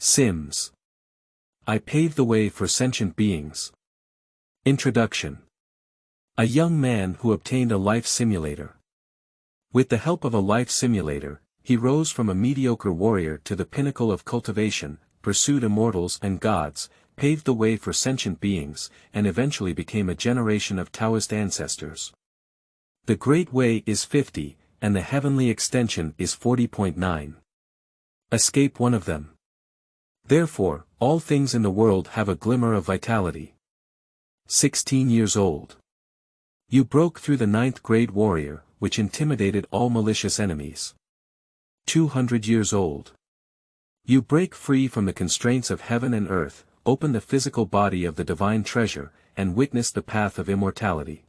Sims. I pave the way for sentient beings. Introduction. A young man who obtained a life simulator. With the help of a life simulator, he rose from a mediocre warrior to the pinnacle of cultivation, pursued immortals and gods, paved the way for sentient beings, and eventually became a generation of Taoist ancestors. The Great Way is 50, and the heavenly extension is 40.9. Escape one of them. Therefore, all things in the world have a glimmer of vitality. 16 years old. You broke through the 9th grade warrior, which intimidated all malicious enemies. 200 years old. You break free from the constraints of heaven and earth, open the physical body of the divine treasure, and witness the path of immortality.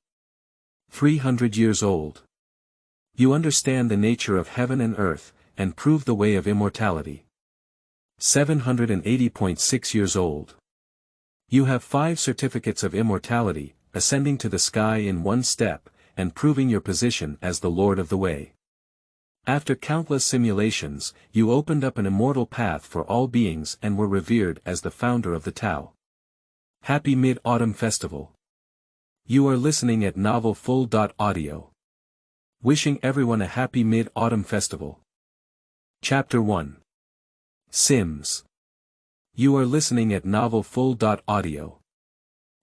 300 years old. You understand the nature of heaven and earth, and prove the way of immortality. 780.6 years old. You have 5 certificates of immortality, ascending to the sky in one step, and proving your position as the Lord of the Way. After countless simulations, you opened up an immortal path for all beings and were revered as the founder of the Tao. Happy Mid-Autumn Festival. You are listening at novelfull.audio. Wishing everyone a happy Mid-Autumn Festival. Chapter 1. Sims. You are listening at novelfull.audio.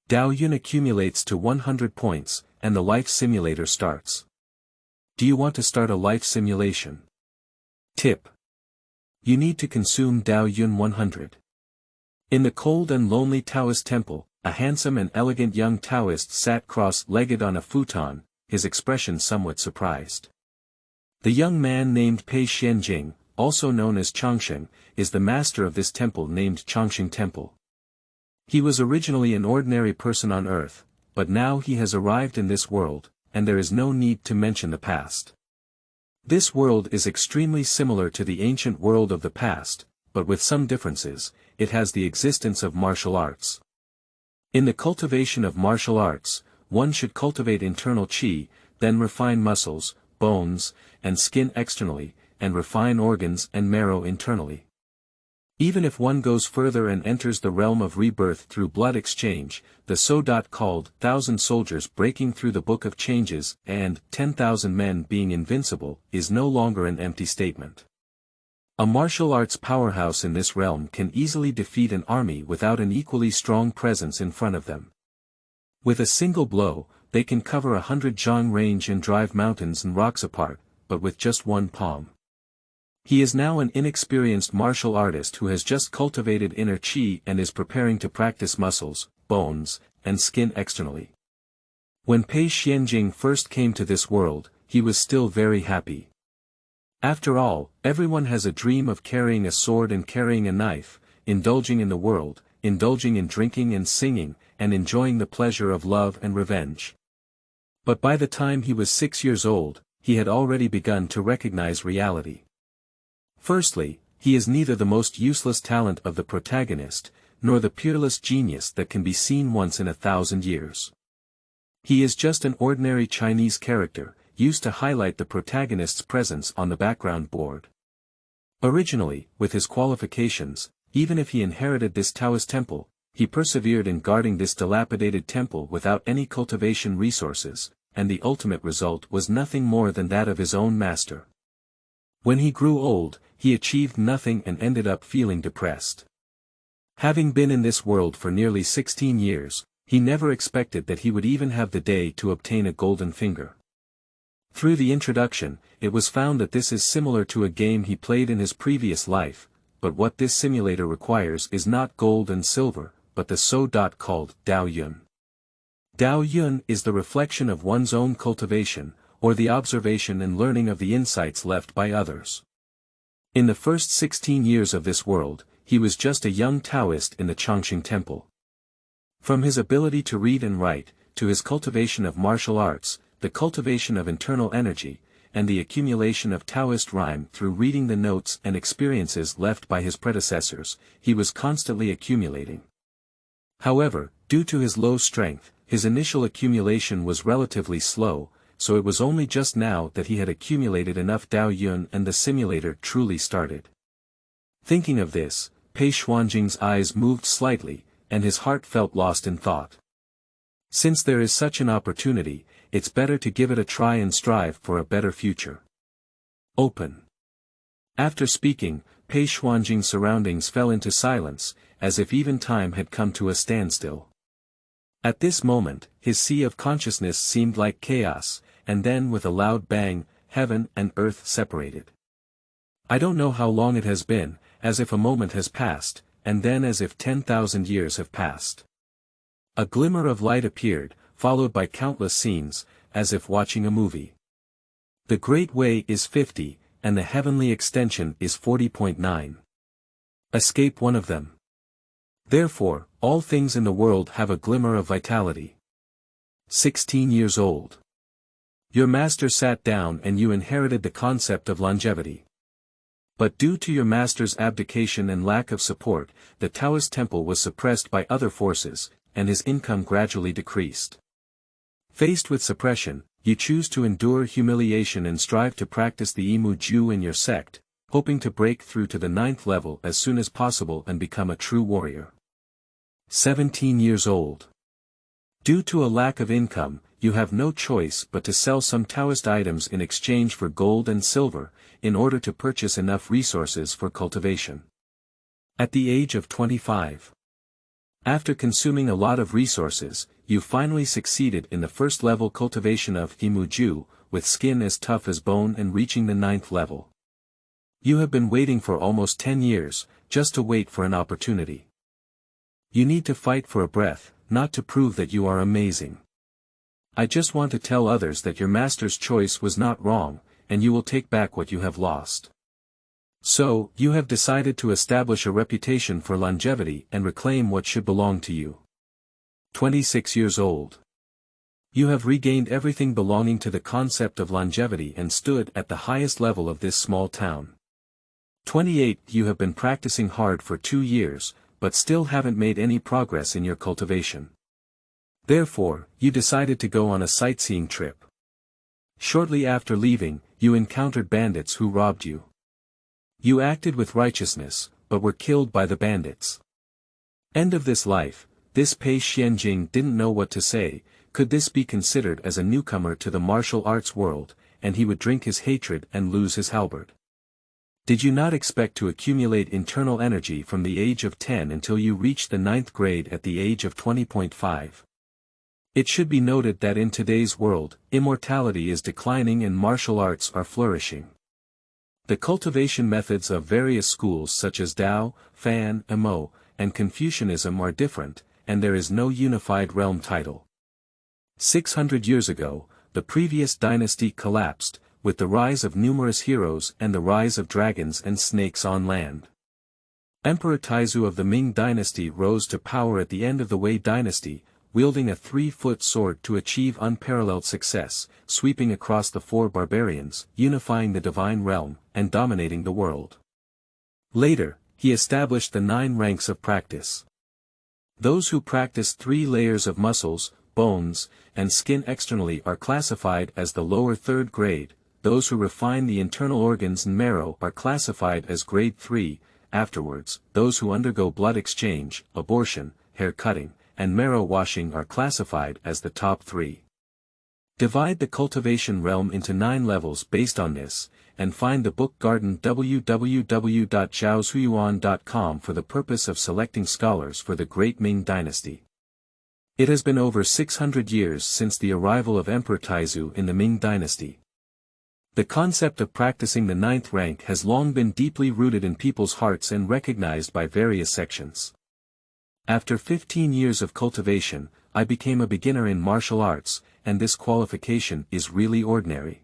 Dao Yun accumulates to 100 points, and the life simulator starts. Do you want to start a life simulation? Tip. You need to consume Dao Yun 100. In the cold and lonely Taoist temple, a handsome and elegant young Taoist sat cross-legged on a futon, his expression somewhat surprised. The young man named Pei Xianjing, also known as Changsheng, is the master of this temple named Changsheng Temple. He was originally an ordinary person on earth, but now he has arrived in this world, and there is no need to mention the past. This world is extremely similar to the ancient world of the past, but with some differences. It has the existence of martial arts. In the cultivation of martial arts, one should cultivate internal qi, then refine muscles, bones, and skin externally, and refine organs and marrow internally. Even if one goes further and enters the realm of rebirth through blood exchange, the so-called 1,000 soldiers breaking through the book of changes and 10,000 men being invincible is no longer an empty statement. A martial arts powerhouse in this realm can easily defeat an army without an equally strong presence in front of them. With a single blow, they can cover 100 zhang range and drive mountains and rocks apart, but with just one palm. He is now an inexperienced martial artist who has just cultivated inner qi and is preparing to practice muscles, bones, and skin externally. When Pei Xianjing first came to this world, he was still very happy. After all, everyone has a dream of carrying a sword and carrying a knife, indulging in the world, indulging in drinking and singing, and enjoying the pleasure of love and revenge. But by the time he was 6 years old, he had already begun to recognize reality. Firstly, he is neither the most useless talent of the protagonist, nor the peerless genius that can be seen once in 1,000 years. He is just an ordinary Chinese character, used to highlight the protagonist's presence on the background board. Originally, with his qualifications, even if he inherited this Taoist temple, he persevered in guarding this dilapidated temple without any cultivation resources, and the ultimate result was nothing more than that of his own master. When he grew old, he achieved nothing and ended up feeling depressed. Having been in this world for nearly 16 years, he never expected that he would even have the day to obtain a golden finger. Through the introduction, it was found that this is similar to a game he played in his previous life, but what this simulator requires is not gold and silver, but the so-called Dao Yun. Dao Yun is the reflection of one's own cultivation, or the observation and learning of the insights left by others. In the first 16 years of this world, he was just a young Taoist in the Changsheng Temple. From his ability to read and write, to his cultivation of martial arts, the cultivation of internal energy, and the accumulation of Taoist rhyme through reading the notes and experiences left by his predecessors, he was constantly accumulating. However, due to his low strength, his initial accumulation was relatively slow, so it was only just now that he had accumulated enough Dao Yun and the simulator truly started. Thinking of this, Pei Xuanjing's eyes moved slightly, and his heart felt lost in thought. Since there is such an opportunity, it's better to give it a try and strive for a better future. Open. After speaking, Pei Xuanjing's surroundings fell into silence, as if even time had come to a standstill. At this moment, his sea of consciousness seemed like chaos, and then with a loud bang, heaven and earth separated. I don't know how long it has been, as if a moment has passed, and then as if 10,000 years have passed. A glimmer of light appeared, followed by countless scenes, as if watching a movie. The Great Way is 50, and the heavenly extension is 40.9. Escape one of them. Therefore, all things in the world have a glimmer of vitality. 16 years old. Your master sat down and you inherited the concept of longevity. But due to your master's abdication and lack of support, the Taoist temple was suppressed by other forces, and his income gradually decreased. Faced with suppression, you choose to endure humiliation and strive to practice the Yimu in your sect, hoping to break through to the 9th level as soon as possible and become a true warrior. 17 years old. Due to a lack of income, you have no choice but to sell some Taoist items in exchange for gold and silver, in order to purchase enough resources for cultivation. At the age of 25. After consuming a lot of resources, you finally succeeded in the first level cultivation of Yimu, with skin as tough as bone and reaching the 9th level. You have been waiting for almost 10 years, just to wait for an opportunity. You need to fight for a breath, not to prove that you are amazing. I just want to tell others that your master's choice was not wrong, and you will take back what you have lost. So, you have decided to establish a reputation for longevity and reclaim what should belong to you. 26 years old. You have regained everything belonging to the concept of longevity and stood at the highest level of this small town. 28. You have been practicing hard for 2 years, but still haven't made any progress in your cultivation. Therefore, you decided to go on a sightseeing trip. Shortly after leaving, you encountered bandits who robbed you. You acted with righteousness, but were killed by the bandits. End of this life. This Pei Xianjing didn't know what to say. Could this be considered as a newcomer to the martial arts world, and he would drink his hatred and lose his halberd? Did you not expect to accumulate internal energy from the age of 10 until you reached the 9th grade at the age of 20.5? It should be noted that in today's world, immortality is declining and martial arts are flourishing. The cultivation methods of various schools such as Tao, Fan, Mo, and Confucianism are different, and there is no unified realm title. 600 years ago, the previous dynasty collapsed, with the rise of numerous heroes and the rise of dragons and snakes on land. Emperor Taizu of the Ming dynasty rose to power at the end of the Wei dynasty, wielding a 3-foot sword to achieve unparalleled success, sweeping across the 4 barbarians, unifying the divine realm, and dominating the world. Later, he established the 9 ranks of practice. Those who practice 3 layers of muscles, bones, and skin externally are classified as the lower 3rd grade. Those who refine the internal organs and marrow are classified as grade 3, afterwards, those who undergo blood exchange, abortion, hair cutting, and marrow washing are classified as the top 3. Divide the cultivation realm into 9 levels based on this, and find the book garden www.zhaozhuyuan.com for the purpose of selecting scholars for the Great Ming Dynasty. It has been over 600 years since the arrival of Emperor Taizu in the Ming Dynasty. The concept of practicing the 9th rank has long been deeply rooted in people's hearts and recognized by various sections. After 15 years of cultivation, I became a beginner in martial arts, and this qualification is really ordinary.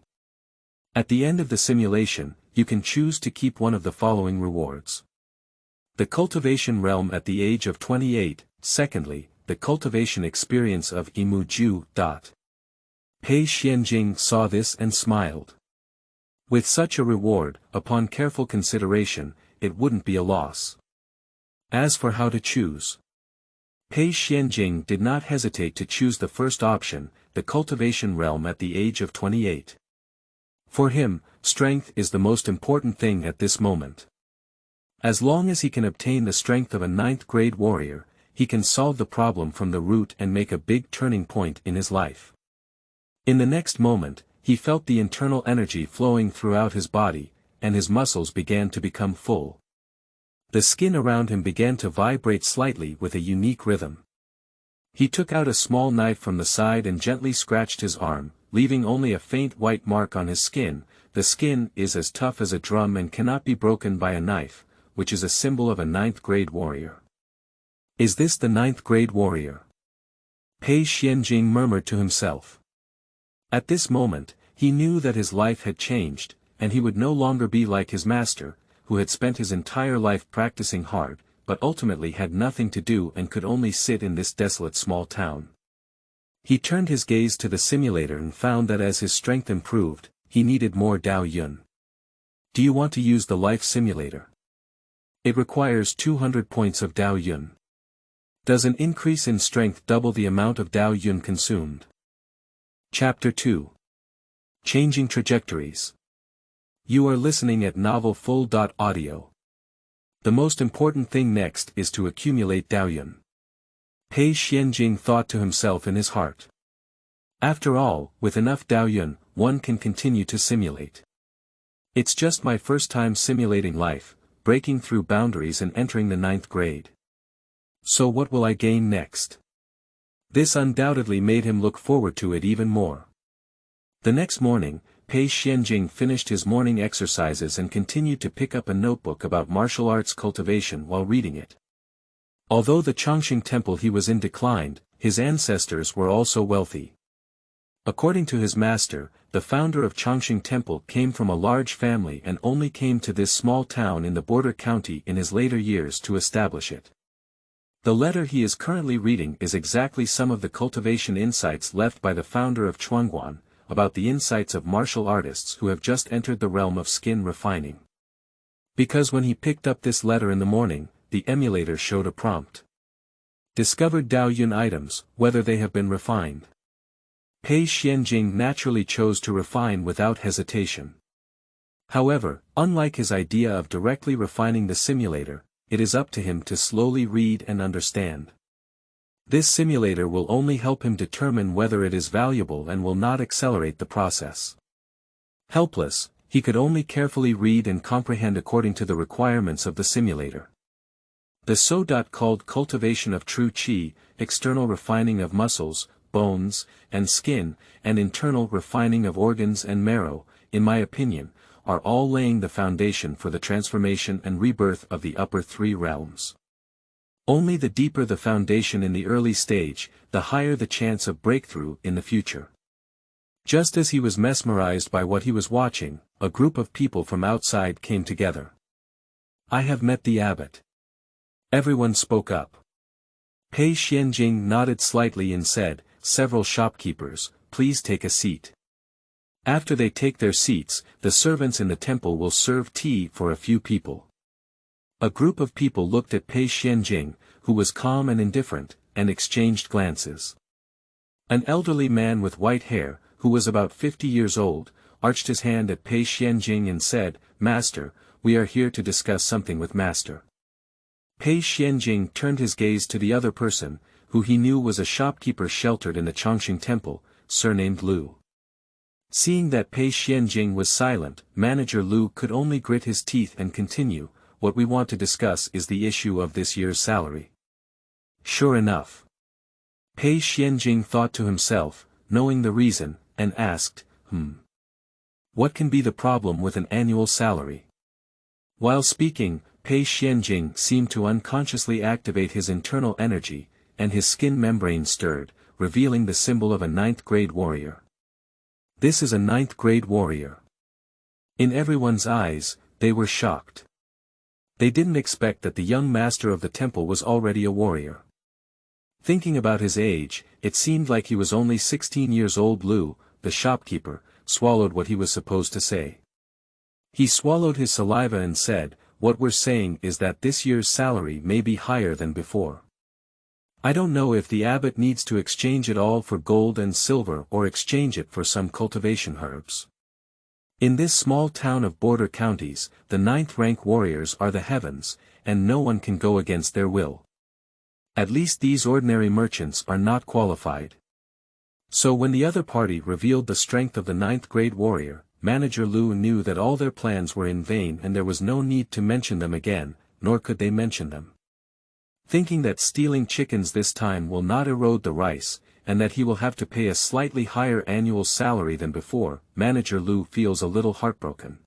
At the end of the simulation, you can choose to keep one of the following rewards. The cultivation realm at the age of 28, secondly, the cultivation experience of Yimu. Pei Xianjing saw this and smiled. With such a reward, upon careful consideration, it wouldn't be a loss. As for how to choose, Pei Xianjing did not hesitate to choose the first option, the cultivation realm at the age of 28. For him, strength is the most important thing at this moment. As long as he can obtain the strength of a ninth-grade warrior, he can solve the problem from the root and make a big turning point in his life. In the next moment, he felt the internal energy flowing throughout his body, and his muscles began to become full. The skin around him began to vibrate slightly with a unique rhythm. He took out a small knife from the side and gently scratched his arm, leaving only a faint white mark on his skin. The skin is as tough as a drum and cannot be broken by a knife, which is a symbol of a ninth-grade warrior. Is this the ninth-grade warrior? Pei Xianjing murmured to himself. At this moment, he knew that his life had changed, and he would no longer be like his master, who had spent his entire life practicing hard, but ultimately had nothing to do and could only sit in this desolate small town. He turned his gaze to the simulator and found that as his strength improved, he needed more Dao Yun. Do you want to use the life simulator? It requires 200 points of Dao Yun. Does an increase in strength double the amount of Dao Yun consumed? Chapter 2. Changing Trajectories. You are listening at novelfull.audio. The most important thing next is to accumulate Dao Yun. Pei Xianjing thought to himself in his heart. After all, with enough Dao Yun, one can continue to simulate. It's just my first time simulating life, breaking through boundaries and entering the ninth grade. So what will I gain next? This undoubtedly made him look forward to it even more. The next morning, Pei Xianjing finished his morning exercises and continued to pick up a notebook about martial arts cultivation while reading it. Although the Changxing temple he was in declined, his ancestors were also wealthy. According to his master, the founder of Changxing temple came from a large family and only came to this small town in the border county in his later years to establish it. The letter he is currently reading is exactly some of the cultivation insights left by the founder of Chuanguan, about the insights of martial artists who have just entered the realm of skin refining. Because when he picked up this letter in the morning, the emulator showed a prompt. Discovered Dao Yun items, whether they have been refined. Pei Xianjing naturally chose to refine without hesitation. However, unlike his idea of directly refining the simulator, it is up to him to slowly read and understand. This simulator will only help him determine whether it is valuable and will not accelerate the process. Helpless, he could only carefully read and comprehend according to the requirements of the simulator. The called cultivation of true qi, external refining of muscles, bones, and skin, and internal refining of organs and marrow, in my opinion, are all laying the foundation for the transformation and rebirth of the upper three realms. Only the deeper the foundation in the early stage, the higher the chance of breakthrough in the future. Just as he was mesmerized by what he was watching, a group of people from outside came together. I have met the abbot. Everyone spoke up. Pei Xianjing nodded slightly and said, several shopkeepers, please take a seat. After they take their seats, the servants in the temple will serve tea for a few people. A group of people looked at Pei Xianjing, who was calm and indifferent, and exchanged glances. An elderly man with white hair, who was about 50 years old, arched his hand at Pei Xianjing and said, Master, we are here to discuss something with Master. Pei Xianjing turned his gaze to the other person, who he knew was a shopkeeper sheltered in the Changxing temple, surnamed Lu. Seeing that Pei Xianjing was silent, Manager Lu could only grit his teeth and continue, what we want to discuss is the issue of this year's salary. Sure enough. Pei Xianjing thought to himself, knowing the reason, and asked, What can be the problem with an annual salary? While speaking, Pei Xianjing seemed to unconsciously activate his internal energy, and his skin membrane stirred, revealing the symbol of a ninth-grade warrior. This is a ninth-grade warrior. In everyone's eyes, they were shocked. They didn't expect that the young master of the temple was already a warrior. Thinking about his age, it seemed like he was only 16 years old. Lu, the shopkeeper, swallowed what he was supposed to say. He swallowed his saliva and said, what we're saying is that this year's salary may be higher than before. I don't know if the abbot needs to exchange it all for gold and silver or exchange it for some cultivation herbs. In this small town of border counties, the ninth-rank warriors are the heavens, and no one can go against their will. At least these ordinary merchants are not qualified. So when the other party revealed the strength of the ninth-grade warrior, Manager Lu knew that all their plans were in vain and there was no need to mention them again, nor could they mention them. Thinking that stealing chickens this time will not erode the rice, and that he will have to pay a slightly higher annual salary than before, Manager Lu feels a little heartbroken.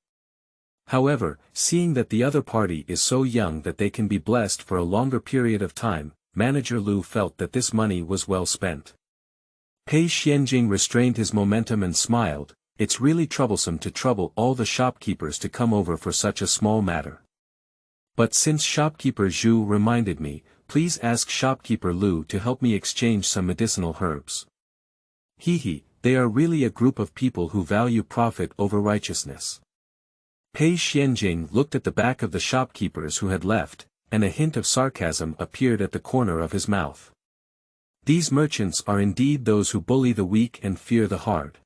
However, seeing that the other party is so young that they can be blessed for a longer period of time, Manager Lu felt that this money was well spent. Pei Xianjing restrained his momentum and smiled. It's really troublesome to trouble all the shopkeepers to come over for such a small matter. But since shopkeeper Zhu reminded me, please ask shopkeeper Lu to help me exchange some medicinal herbs. They are really a group of people who value profit over righteousness. Pei Xianjing looked at the back of the shopkeepers who had left, and a hint of sarcasm appeared at the corner of his mouth. These merchants are indeed those who bully the weak and fear the hard.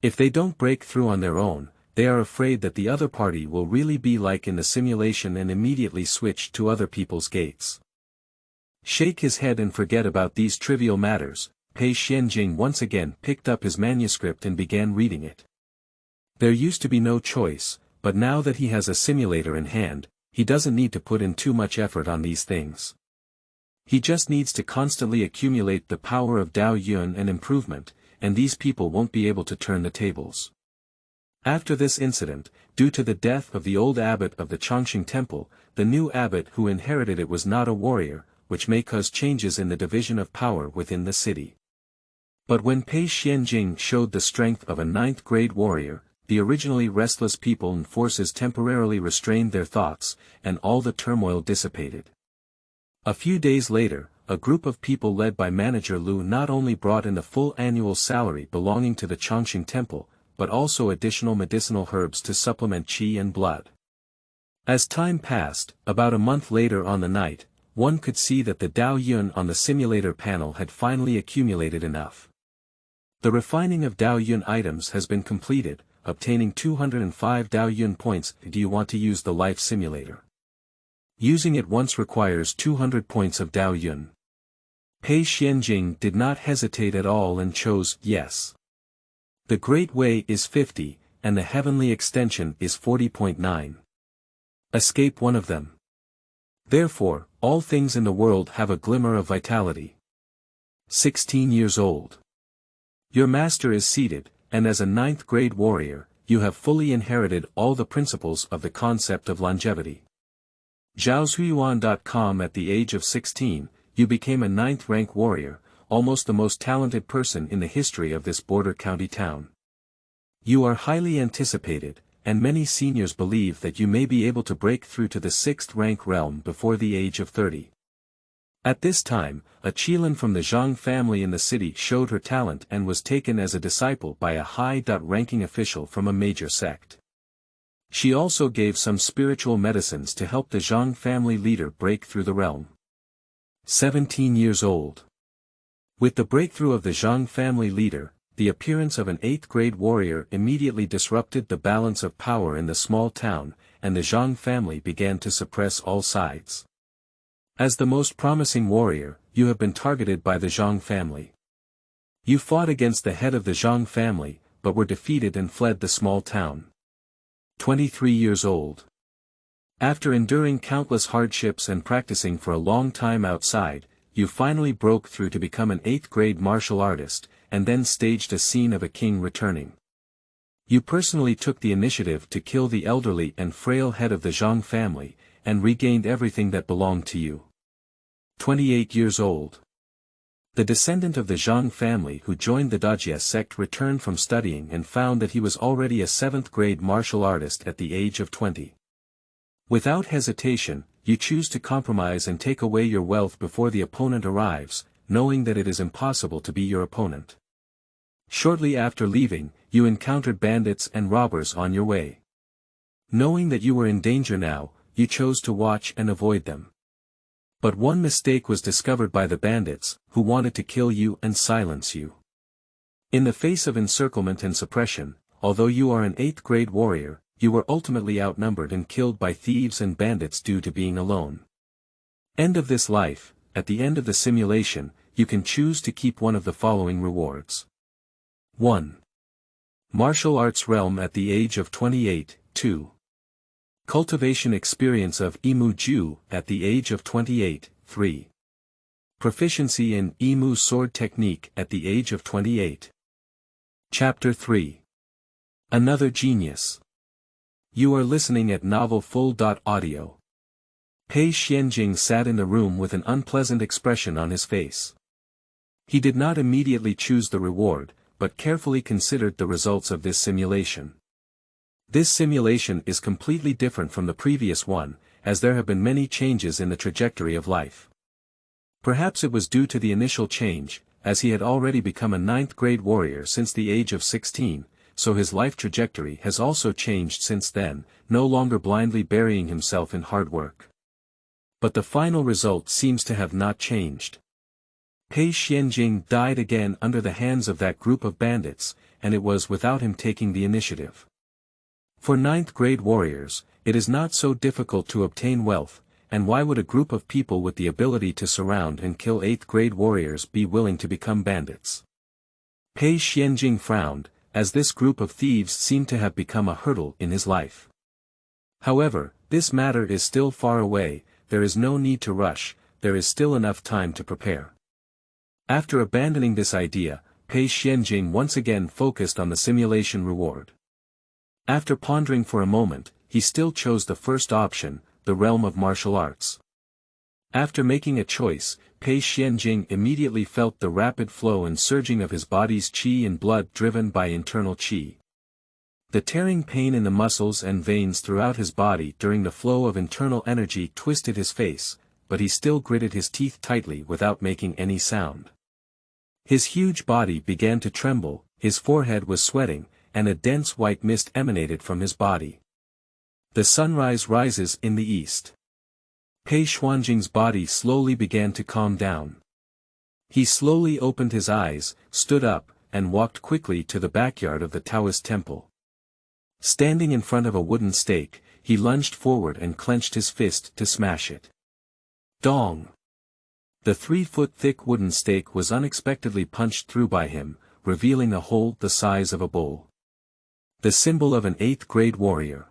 If they don't break through on their own, they are afraid that the other party will really be like in the simulation and immediately switch to other people's gates. Shake his head and forget about these trivial matters. Pei Xianjing once again picked up his manuscript and began reading it. There used to be no choice, but now that he has a simulator in hand, he doesn't need to put in too much effort on these things. He just needs to constantly accumulate the power of Dao Yun and improvement, and these people won't be able to turn the tables. After this incident, due to the death of the old abbot of the Changxing temple, the new abbot who inherited it was not a warrior, which may cause changes in the division of power within the city. But when Pei Xianjing showed the strength of a ninth-grade warrior, the originally restless people and forces temporarily restrained their thoughts, and all the turmoil dissipated. A few days later, a group of people led by Manager Lu not only brought in the full annual salary belonging to the Changxing temple, but also additional medicinal herbs to supplement qi and blood. As time passed, about a month later on the night, one could see that the Dao Yun on the simulator panel had finally accumulated enough. The refining of Dao Yun items has been completed, obtaining 205 Dao Yun points. Do you want to use the life simulator? Using it once requires 200 points of Dao Yun. Pei Xianjing did not hesitate at all and chose yes. The Great Way is 50, and the Heavenly Extension is 40.9. Escape one of them. Therefore, all things in the world have a glimmer of vitality. 16 years old. Your master is seated, and as a ninth-grade warrior, you have fully inherited all the principles of the concept of longevity. Zhaozuiyuan.com. At the age of 16, you became a ninth-rank warrior, almost the most talented person in the history of this border county town. You are highly anticipated, and many seniors believe that you may be able to break through to the sixth-rank realm before the age of 30. At this time, a Qilin from the Zhang family in the city showed her talent and was taken as a disciple by a high-ranking official from a major sect. She also gave some spiritual medicines to help the Zhang family leader break through the realm. 17 years old. With the breakthrough of the Zhang family leader, the appearance of an 8th-grade warrior immediately disrupted the balance of power in the small town, and the Zhang family began to suppress all sides. As the most promising warrior, you have been targeted by the Zhang family. You fought against the head of the Zhang family, but were defeated and fled the small town. 23 years old. After enduring countless hardships and practicing for a long time outside, you finally broke through to become an 8th-grade martial artist, and then staged a scene of a king returning. You personally took the initiative to kill the elderly and frail head of the Zhang family, and regained everything that belonged to you. 28 years old. The descendant of the Zhang family who joined the Dajie sect returned from studying and found that he was already a 7th-grade martial artist at the age of 20. Without hesitation, you choose to compromise and take away your wealth before the opponent arrives, knowing that it is impossible to be your opponent. Shortly after leaving, you encountered bandits and robbers on your way. Knowing that you were in danger now, you chose to watch and avoid them. But one mistake was discovered by the bandits, who wanted to kill you and silence you. In the face of encirclement and suppression, although you are an 8th grade warrior, you were ultimately outnumbered and killed by thieves and bandits due to being alone. End of this life, at the end of the simulation, you can choose to keep one of the following rewards. 1. Martial arts realm at the age of 28, 2. Cultivation experience of Yimu at the age of 28, 3. Proficiency in Yimu sword technique at the age of 28. Chapter 3. Another genius. You are listening at Novel Full.Audio. Pei Xianjing sat in the room with an unpleasant expression on his face. He did not immediately choose the reward, but carefully considered the results of this simulation. This simulation is completely different from the previous one, as there have been many changes in the trajectory of life. Perhaps it was due to the initial change, as he had already become a 9th grade warrior since the age of 16, so his life trajectory has also changed since then, no longer blindly burying himself in hard work. But the final result seems to have not changed. Pei Xianjing died again under the hands of that group of bandits, and it was without him taking the initiative. For 9th grade warriors, it is not so difficult to obtain wealth, and why would a group of people with the ability to surround and kill 8th grade warriors be willing to become bandits? Pei Xianjing frowned, as this group of thieves seemed to have become a hurdle in his life. However, this matter is still far away, there is no need to rush, there is still enough time to prepare. After abandoning this idea, Pei Xianjing once again focused on the simulation reward. After pondering for a moment, he still chose the first option, the realm of martial arts. After making a choice, Pei Xianjing immediately felt the rapid flow and surging of his body's qi and blood driven by internal qi. The tearing pain in the muscles and veins throughout his body during the flow of internal energy twisted his face, but he still gritted his teeth tightly without making any sound. His huge body began to tremble, his forehead was sweating, and a dense white mist emanated from his body. The sunrise rises in the east. Pei Xianjing's body slowly began to calm down. He slowly opened his eyes, stood up, and walked quickly to the backyard of the Taoist temple. Standing in front of a wooden stake, he lunged forward and clenched his fist to smash it. Dong! The 3-foot-thick wooden stake was unexpectedly punched through by him, revealing a hole the size of a bowl. The symbol of an 8th grade warrior.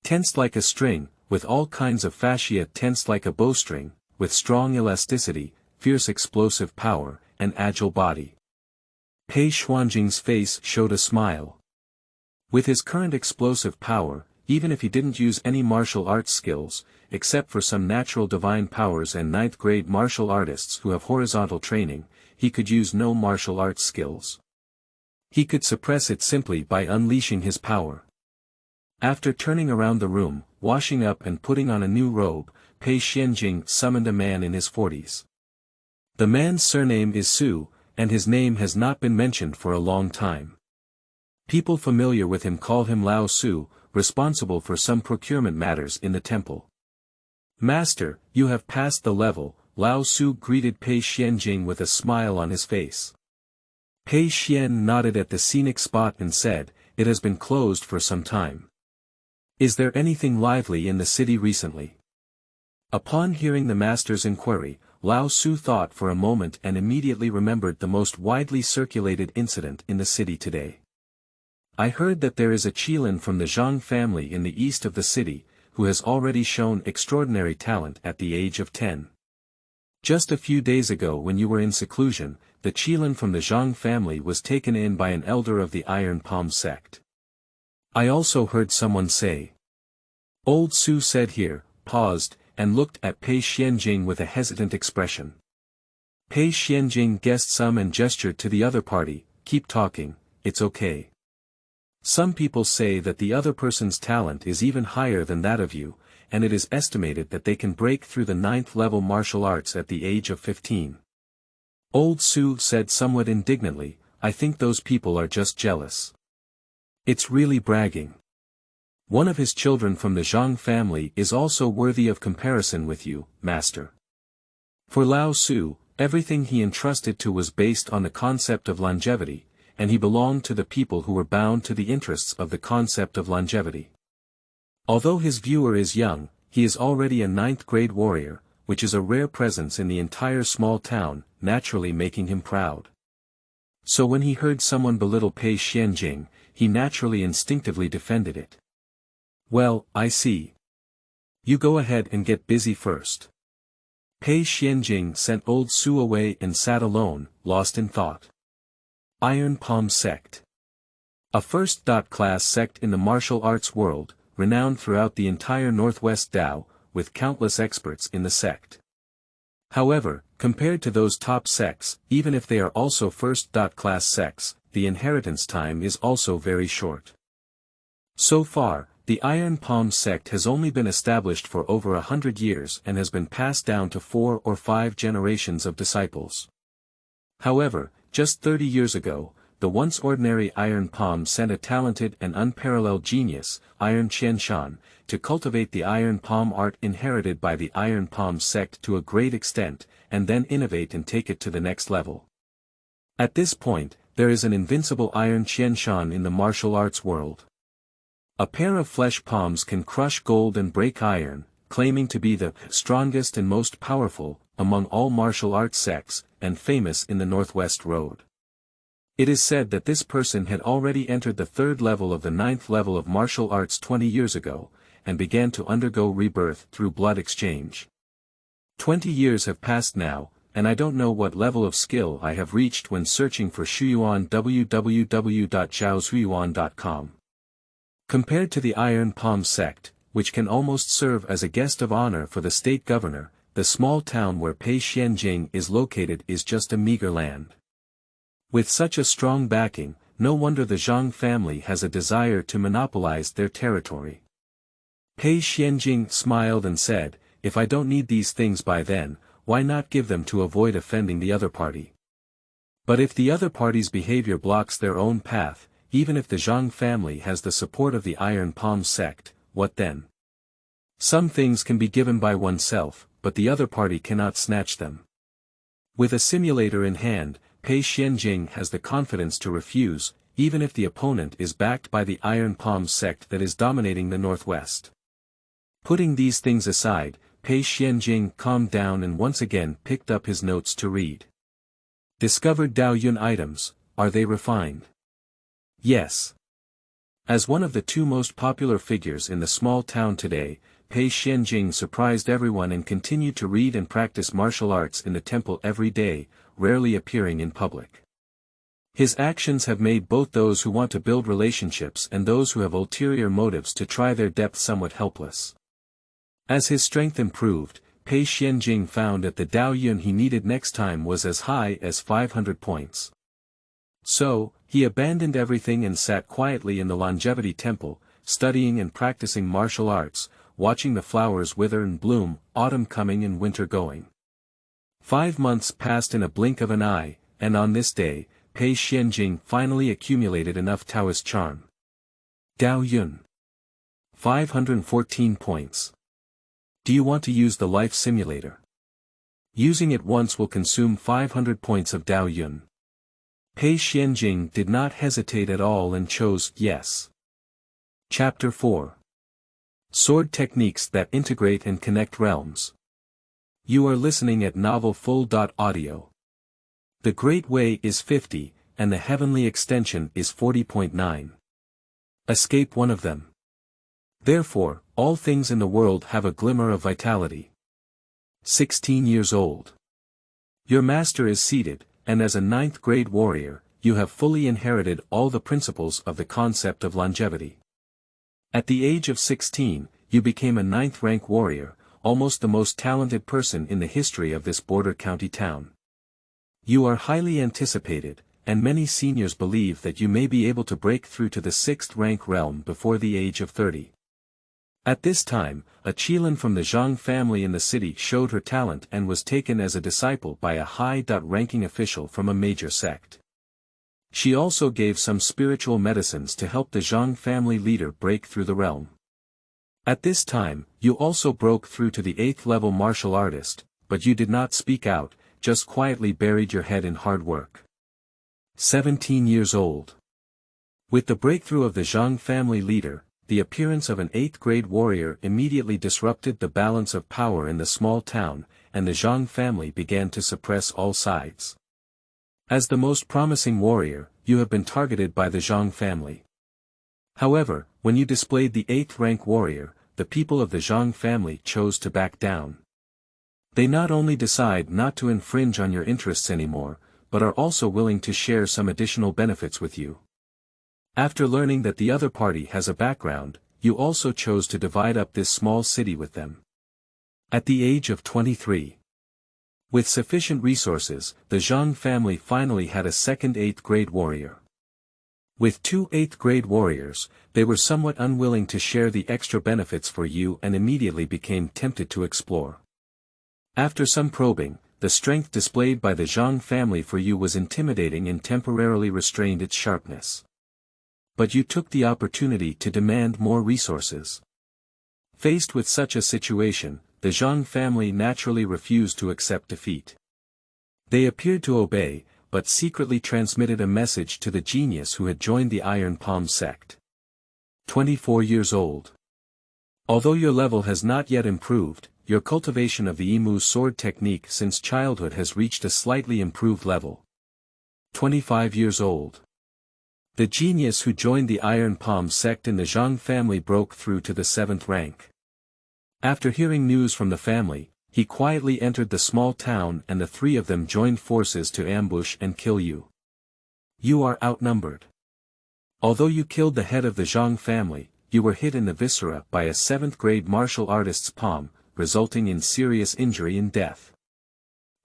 Tensed like a string, with all kinds of fascia tensed like a bowstring, with strong elasticity, fierce explosive power, and agile body. Pei Xianjing's face showed a smile. With his current explosive power, even if he didn't use any martial arts skills, except for some natural divine powers and 9th grade martial artists who have horizontal training, he could use no martial arts skills. He could suppress it simply by unleashing his power. After turning around the room, washing up and putting on a new robe, Pei Xianjing summoned a man in his 40s. The man's surname is Su, and his name has not been mentioned for a long time. People familiar with him call him Lao Su, responsible for some procurement matters in the temple. Master, you have passed the level, Lao Su greeted Pei Xianjing with a smile on his face. Pei Xian nodded at the scenic spot and said, "It has been closed for some time. Is there anything lively in the city recently?" Upon hearing the master's inquiry, Lao Su thought for a moment and immediately remembered the most widely circulated incident in the city today. I heard that there is a Qilin from the Zhang family in the east of the city, who has already shown extraordinary talent at the age of 10. Just a few days ago when you were in seclusion, the Qilin from the Zhang family was taken in by an elder of the Iron Palm sect. I also heard someone say. Old Su said here, paused, and looked at Pei Xianjing with a hesitant expression. Pei Xianjing guessed some and gestured to the other party, "Keep talking, it's okay. Some people say that the other person's talent is even higher than that of you, and it is estimated that they can break through the 9th level martial arts at the age of 15. Old Su said somewhat indignantly, "I think those people are just jealous. It's really bragging. One of his children from the Zhang family is also worthy of comparison with you, master." For Lao Su, everything he entrusted to was based on the concept of longevity, and he belonged to the people who were bound to the interests of the concept of longevity. Although his viewer is young, he is already a ninth-grade warrior, which is a rare presence in the entire small town, naturally making him proud. So when he heard someone belittle Pei Xianjing, he naturally instinctively defended it. "Well, I see. You go ahead and get busy first." Pei Xianjing sent old Su away and sat alone, lost in thought. Iron Palm Sect. A first-class sect in the martial arts world, renowned throughout the entire Northwest Tao, with countless experts in the sect. However, compared to those top sects, even if they are also first-class sects, the inheritance time is also very short. So far, the Iron Palm sect has only been established for over 100 years and has been passed down to 4 or 5 generations of disciples. However, just 30 years ago, the once ordinary Iron Palm sent a talented and unparalleled genius, Iron Qianshan, to cultivate the Iron Palm art inherited by the Iron Palm sect to a great extent, and then innovate and take it to the next level. At this point, there is an invincible Iron Qianshan in the martial arts world. A pair of flesh palms can crush gold and break iron, claiming to be the strongest and most powerful among all martial arts sects, and famous in the Northwest Road. It is said that this person had already entered the 3rd level of the 9th level of martial arts 20 years ago, and began to undergo rebirth through blood exchange. 20 years have passed now, and I don't know what level of skill I have reached when searching for Shuyuan www.zhaoshuyuan.com. Compared to the Iron Palm sect, which can almost serve as a guest of honor for the state governor, the small town where Pei Xianjing is located is just a meager land. With such a strong backing, no wonder the Zhang family has a desire to monopolize their territory. Pei Xianjing smiled and said, "If I don't need these things by then, why not give them to avoid offending the other party? But if the other party's behavior blocks their own path, even if the Zhang family has the support of the Iron Palm sect, what then? Some things can be given by oneself, but the other party cannot snatch them." With a simulator in hand, Pei Xianjing has the confidence to refuse, even if the opponent is backed by the Iron Palm sect that is dominating the Northwest. Putting these things aside, Pei Xianjing calmed down and once again picked up his notes to read. Discovered Daoyun items, are they refined? Yes. As one of the 2 most popular figures in the small town today, Pei Xianjing surprised everyone and continued to read and practice martial arts in the temple every day, rarely appearing in public. His actions have made both those who want to build relationships and those who have ulterior motives to try their depth somewhat helpless. As his strength improved, Pei Xianjing found that the Daoyun he needed next time was as high as 500 points. So, he abandoned everything and sat quietly in the longevity temple, studying and practicing martial arts, watching the flowers wither and bloom, autumn coming and winter going. 5 months passed in a blink of an eye, and on this day, Pei Xianjing finally accumulated enough Taoist charm. Daoyun. 514 points. Do you want to use the life simulator? Using it once will consume 500 points of Daoyun. Pei Xianjing did not hesitate at all and chose yes. Chapter 4. Sword Techniques that Integrate and Connect Realms. You are listening at novelfull.audio. The Great Way is 50, and the Heavenly Extension is 40.9. Escape one of them. Therefore, all things in the world have a glimmer of vitality. 16 years old. Your master is seated, and as a 9th-grade warrior, you have fully inherited all the principles of the concept of longevity. At the age of 16, you became a 9th-rank warrior, almost the most talented person in the history of this border county town. You are highly anticipated, and many seniors believe that you may be able to break through to the 6th-rank realm before the age of 30. At this time, a Qilin from the Zhang family in the city showed her talent and was taken as a disciple by a high-ranking official from a major sect. She also gave some spiritual medicines to help the Zhang family leader break through the realm. At this time, you also broke through to the 8th-level martial artist, but you did not speak out, just quietly buried your head in hard work. 17 years old. With the breakthrough of the Zhang family leader, the appearance of an 8th-grade warrior immediately disrupted the balance of power in the small town, and the Zhang family began to suppress all sides. As the most promising warrior, you have been targeted by the Zhang family. However, when you displayed the 8th-rank warrior, the people of the Zhang family chose to back down. They not only decide not to infringe on your interests anymore, but are also willing to share some additional benefits with you. After learning that the other party has a background, you also chose to divide up this small city with them. At the age of 23. With sufficient resources, the Zhang family finally had a second 8th-grade warrior. With 2 8th-grade warriors, they were somewhat unwilling to share the extra benefits for you and immediately became tempted to explore. After some probing, the strength displayed by the Zhang family for you was intimidating and temporarily restrained its sharpness. But you took the opportunity to demand more resources. Faced with such a situation, the Zhang family naturally refused to accept defeat. They appeared to obey, but secretly transmitted a message to the genius who had joined the Iron Palm sect. 24 years old. Although your level has not yet improved, your cultivation of the Yimu sword technique since childhood has reached a slightly improved level. 25 years old. The genius who joined the Iron Palm sect in the Zhang family broke through to the 7th rank. After hearing news from the family, he quietly entered the small town and the 3 of them joined forces to ambush and kill you. You are outnumbered. Although you killed the head of the Zhang family, you were hit in the viscera by a 7th-grade martial artist's palm, resulting in serious injury and death.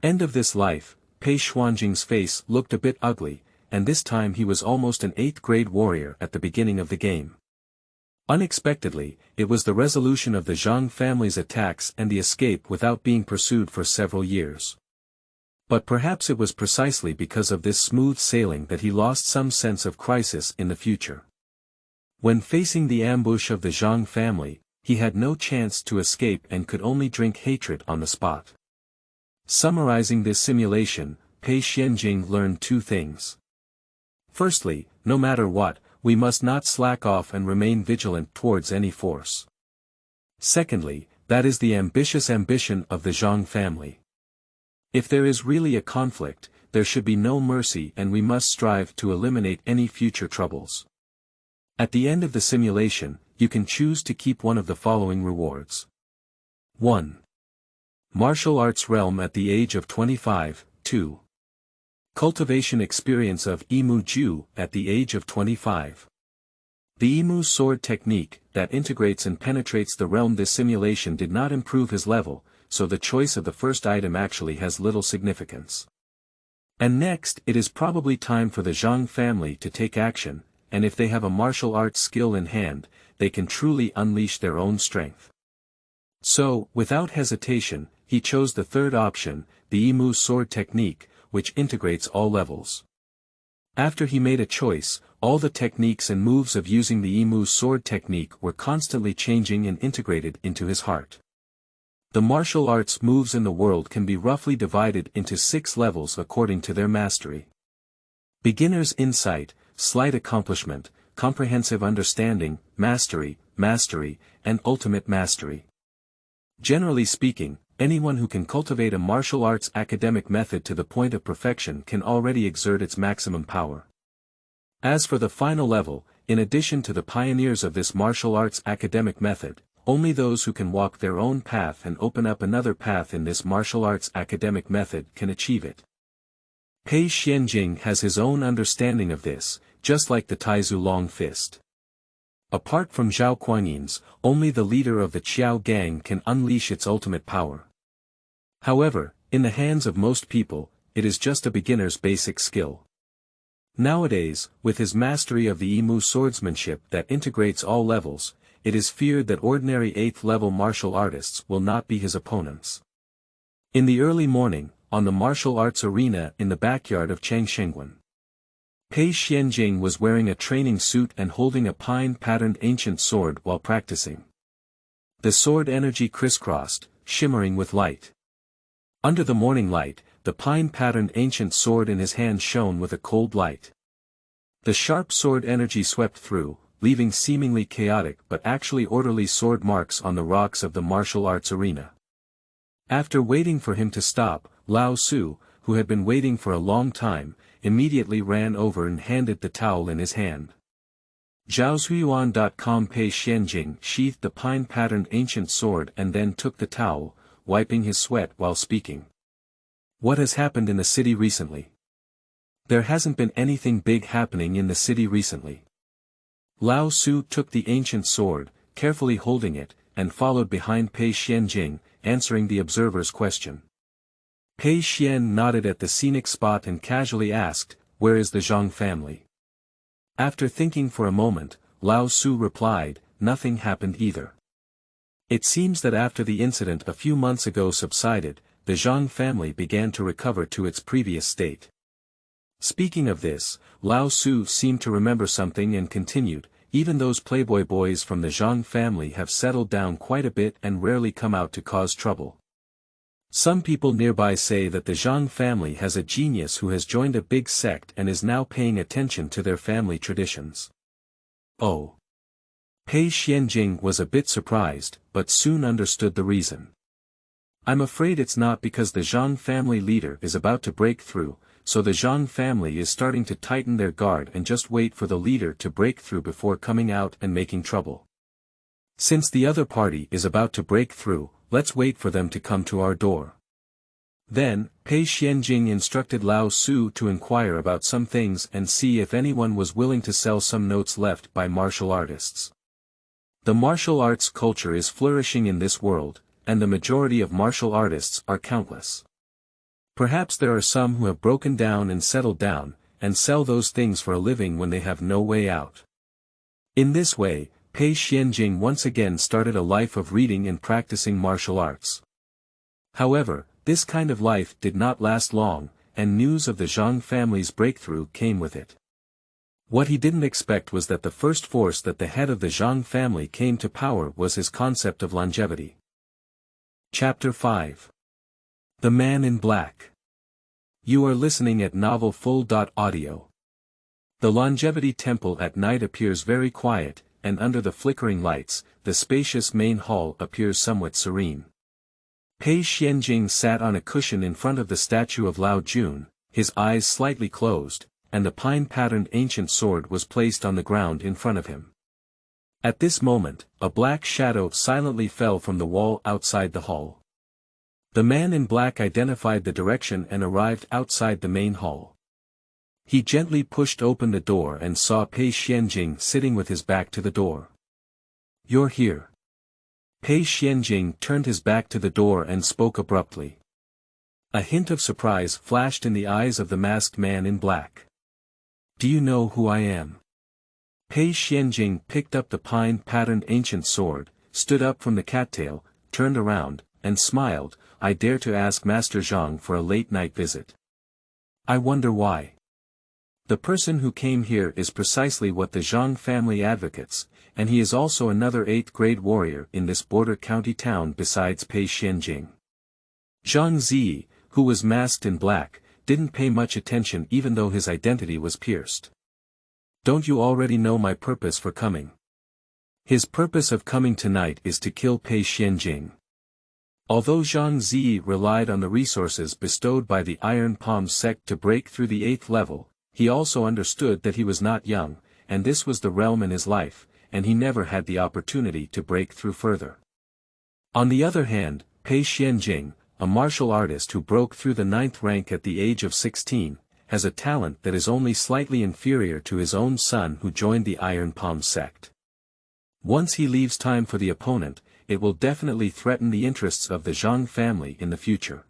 End of this life. Pei Xuanjing's face looked a bit ugly, and this time he was almost an 8th-grade warrior at the beginning of the game. Unexpectedly, it was the resolution of the Zhang family's attacks and the escape without being pursued for several years. But perhaps it was precisely because of this smooth sailing that he lost some sense of crisis in the future. When facing the ambush of the Zhang family, he had no chance to escape and could only drink hatred on the spot. Summarizing this simulation, Pei Xianjing learned 2 things. Firstly, no matter what, we must not slack off and remain vigilant towards any force. Secondly, that is the ambitious ambition of the Zhang family. If there is really a conflict, there should be no mercy and we must strive to eliminate any future troubles. At the end of the simulation, you can choose to keep one of the following rewards. 1. Martial arts realm at the age of 25, 2. Cultivation experience of Yimu Ju at the age of 25. The Yimu sword technique that integrates and penetrates the realm. This simulation did not improve his level, so the choice of the first item actually has little significance. And next it is probably time for the Zhang family to take action, and if they have a martial arts skill in hand, they can truly unleash their own strength. So, without hesitation, he chose the third option, the Yimu sword technique, which integrates all levels. After he made a choice, all the techniques and moves of using the Yimu sword technique were constantly changing and integrated into his heart. The martial arts moves in the world can be roughly divided into 6 levels according to their mastery. Beginner's insight, slight accomplishment, comprehensive understanding, mastery, and ultimate mastery. Generally speaking, anyone who can cultivate a martial arts academic method to the point of perfection can already exert its maximum power. As for the final level, in addition to the pioneers of this martial arts academic method, only those who can walk their own path and open up another path in this martial arts academic method can achieve it. Pei Xianjing has his own understanding of this, just like the Taizu long fist. Apart from Zhao Kuanyin's, only the leader of the Qiao gang can unleash its ultimate power. However, in the hands of most people, it is just a beginner's basic skill. Nowadays, with his mastery of the Yimu swordsmanship that integrates all levels, it is feared that ordinary 8th-level martial artists will not be his opponents. In the early morning, on the martial arts arena in the backyard of Changshenguan, Pei Xianjing was wearing a training suit and holding a pine-patterned ancient sword while practicing. The sword energy crisscrossed, shimmering with light. Under the morning light, the pine-patterned ancient sword in his hand shone with a cold light. The sharp sword energy swept through, leaving seemingly chaotic but actually orderly sword marks on the rocks of the martial arts arena. After waiting for him to stop, Lao Su, who had been waiting for a long time, immediately ran over and handed the towel in his hand. Zhaozuiyuan.com Pei Xianjing sheathed the pine-patterned ancient sword and then took the towel, wiping his sweat while speaking. What has happened in the city recently? There hasn't been anything big happening in the city recently. Lao Su took the ancient sword, carefully holding it, and followed behind Pei Xianjing, answering the observer's question. Pei Xian nodded at the scenic spot and casually asked, "Where is the Zhang family?" After thinking for a moment, Lao Su replied, "Nothing happened either. It seems that after the incident a few months ago subsided, the Zhang family began to recover to its previous state." Speaking of this, Lao Su seemed to remember something and continued, "Even those playboy boys from the Zhang family have settled down quite a bit and rarely come out to cause trouble. Some people nearby say that the Zhang family has a genius who has joined a big sect and is now paying attention to their family traditions." Oh. Pei Xianjing was a bit surprised, but soon understood the reason. "I'm afraid it's not because the Zhang family leader is about to break through, so the Zhang family is starting to tighten their guard and just wait for the leader to break through before coming out and making trouble. Since the other party is about to break through, let's wait for them to come to our door." Then, Pei Xianjing instructed Lao Su to inquire about some things and see if anyone was willing to sell some notes left by martial artists. The martial arts culture is flourishing in this world, and the majority of martial artists are countless. Perhaps there are some who have broken down and settled down, and sell those things for a living when they have no way out. In this way, Pei Xianjing once again started a life of reading and practicing martial arts. However, this kind of life did not last long, and news of the Zhang family's breakthrough came with it. What he didn't expect was that the first force that the head of the Zhang family came to power was his concept of longevity. Chapter 5. The Man in Black. You are listening at novelfull.audio. The Longevity Temple at night appears very quiet, and under the flickering lights, the spacious main hall appears somewhat serene. Pei Xianjing sat on a cushion in front of the statue of Lao Jun, his eyes slightly closed, and the pine-patterned ancient sword was placed on the ground in front of him. At this moment, a black shadow silently fell from the wall outside the hall. The man in black identified the direction and arrived outside the main hall. He gently pushed open the door and saw Pei Xianjing sitting with his back to the door. "You're here." Pei Xianjing turned his back to the door and spoke abruptly. A hint of surprise flashed in the eyes of the masked man in black. "Do you know who I am?" Pei Xianjing picked up the pine-patterned ancient sword, stood up from the cattail, turned around, and smiled. "I dare to ask Master Zhang for a late-night visit. I wonder why. The person who came here is precisely what the Zhang family advocates, and he is also another 8th-grade warrior in this border county town besides Pei Xianjing." Zhang Zi, who was masked in black, didn't pay much attention even though his identity was pierced. "Don't you already know my purpose for coming?" His purpose of coming tonight is to kill Pei Xianjing. Although Zhang Zi relied on the resources bestowed by the Iron Palm sect to break through the 8th level, he also understood that he was not young, and this was the realm in his life, and he never had the opportunity to break through further. On the other hand, Pei Xianjing, a martial artist who broke through the 9th rank at the age of 16, has a talent that is only slightly inferior to his own son who joined the Iron Palm sect. Once he leaves time for the opponent, it will definitely threaten the interests of the Zhang family in the future.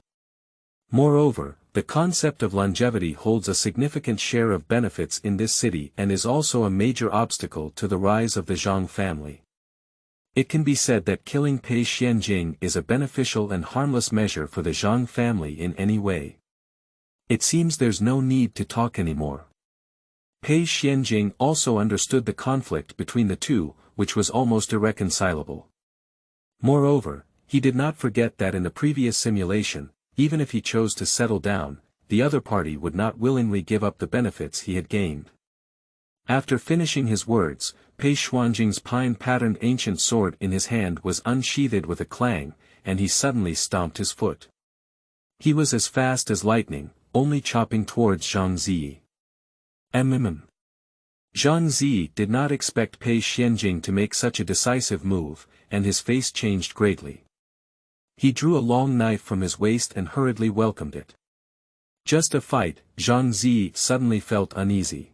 Moreover, the concept of longevity holds a significant share of benefits in this city and is also a major obstacle to the rise of the Zhang family. It can be said that killing Pei Xianjing is a beneficial and harmless measure for the Zhang family in any way. It seems there's no need to talk anymore. Pei Xianjing also understood the conflict between the two, which was almost irreconcilable. Moreover, he did not forget that in the previous simulation, even if he chose to settle down, the other party would not willingly give up the benefits he had gained. After finishing his words, Pei Xuanjing's pine-patterned ancient sword in his hand was unsheathed with a clang, and he suddenly stomped his foot. He was as fast as lightning, only chopping towards Zhang Ziyi. Zhang Ziyi did not expect Pei Xuanjing to make such a decisive move, and his face changed greatly. He drew a long knife from his waist and hurriedly welcomed it. Just a fight, Zhang Ziyi suddenly felt uneasy.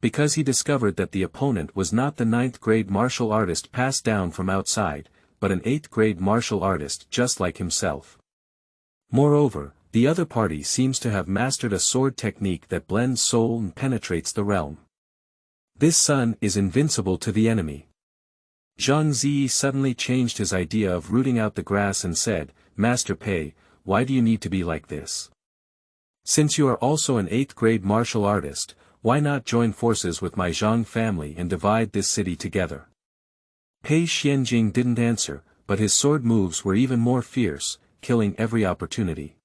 Because he discovered that the opponent was not the 9th-grade martial artist passed down from outside, but an 8th-grade martial artist just like himself. Moreover, the other party seems to have mastered a sword technique that blends soul and penetrates the realm. This son is invincible to the enemy. Zhang Ziyi suddenly changed his idea of rooting out the grass and said, "Master Pei, why do you need to be like this? Since you are also an 8th-grade martial artist, why not join forces with my Zhang family and divide this city together?" Pei Xuanjing didn't answer, but his sword moves were even more fierce, killing every opportunity.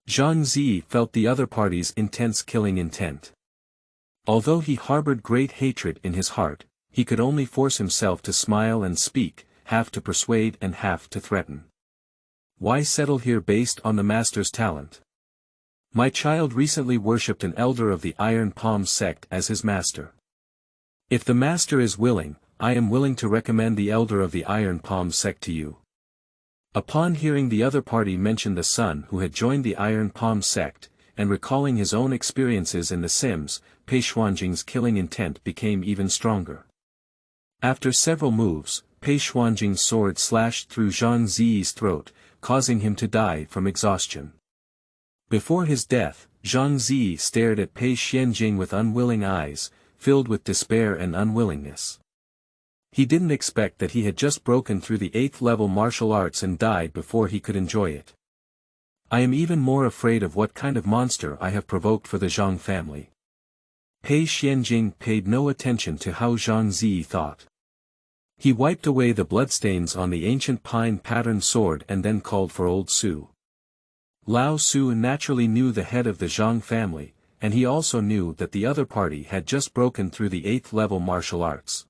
Zhang Ziyi felt the other party's intense killing intent. Although he harbored great hatred in his heart, he could only force himself to smile and speak, half to persuade and half to threaten. Why settle here based on the master's talent? My child recently worshipped an elder of the Iron Palm sect as his master. If the master is willing, I am willing to recommend the elder of the Iron Palm sect to you. Upon hearing the other party mention the son who had joined the Iron Palm sect, and recalling his own experiences in the Sims, Pei Xuanjing's killing intent became even stronger. After several moves, Pei Xuanjing's sword slashed through Zhang Ziyi's throat, causing him to die from exhaustion. Before his death, Zhang Ziyi stared at Pei Xuanjing with unwilling eyes, filled with despair and unwillingness. He didn't expect that he had just broken through the 8th-level martial arts and died before he could enjoy it. I am even more afraid of what kind of monster I have provoked for the Zhang family. Pei Xuanjing paid no attention to how Zhang Ziyi thought. He wiped away the bloodstains on the ancient pine-patterned sword and then called for Old Su. Lao Su naturally knew the head of the Zhang family, and he also knew that the other party had just broken through the 8th-level martial arts.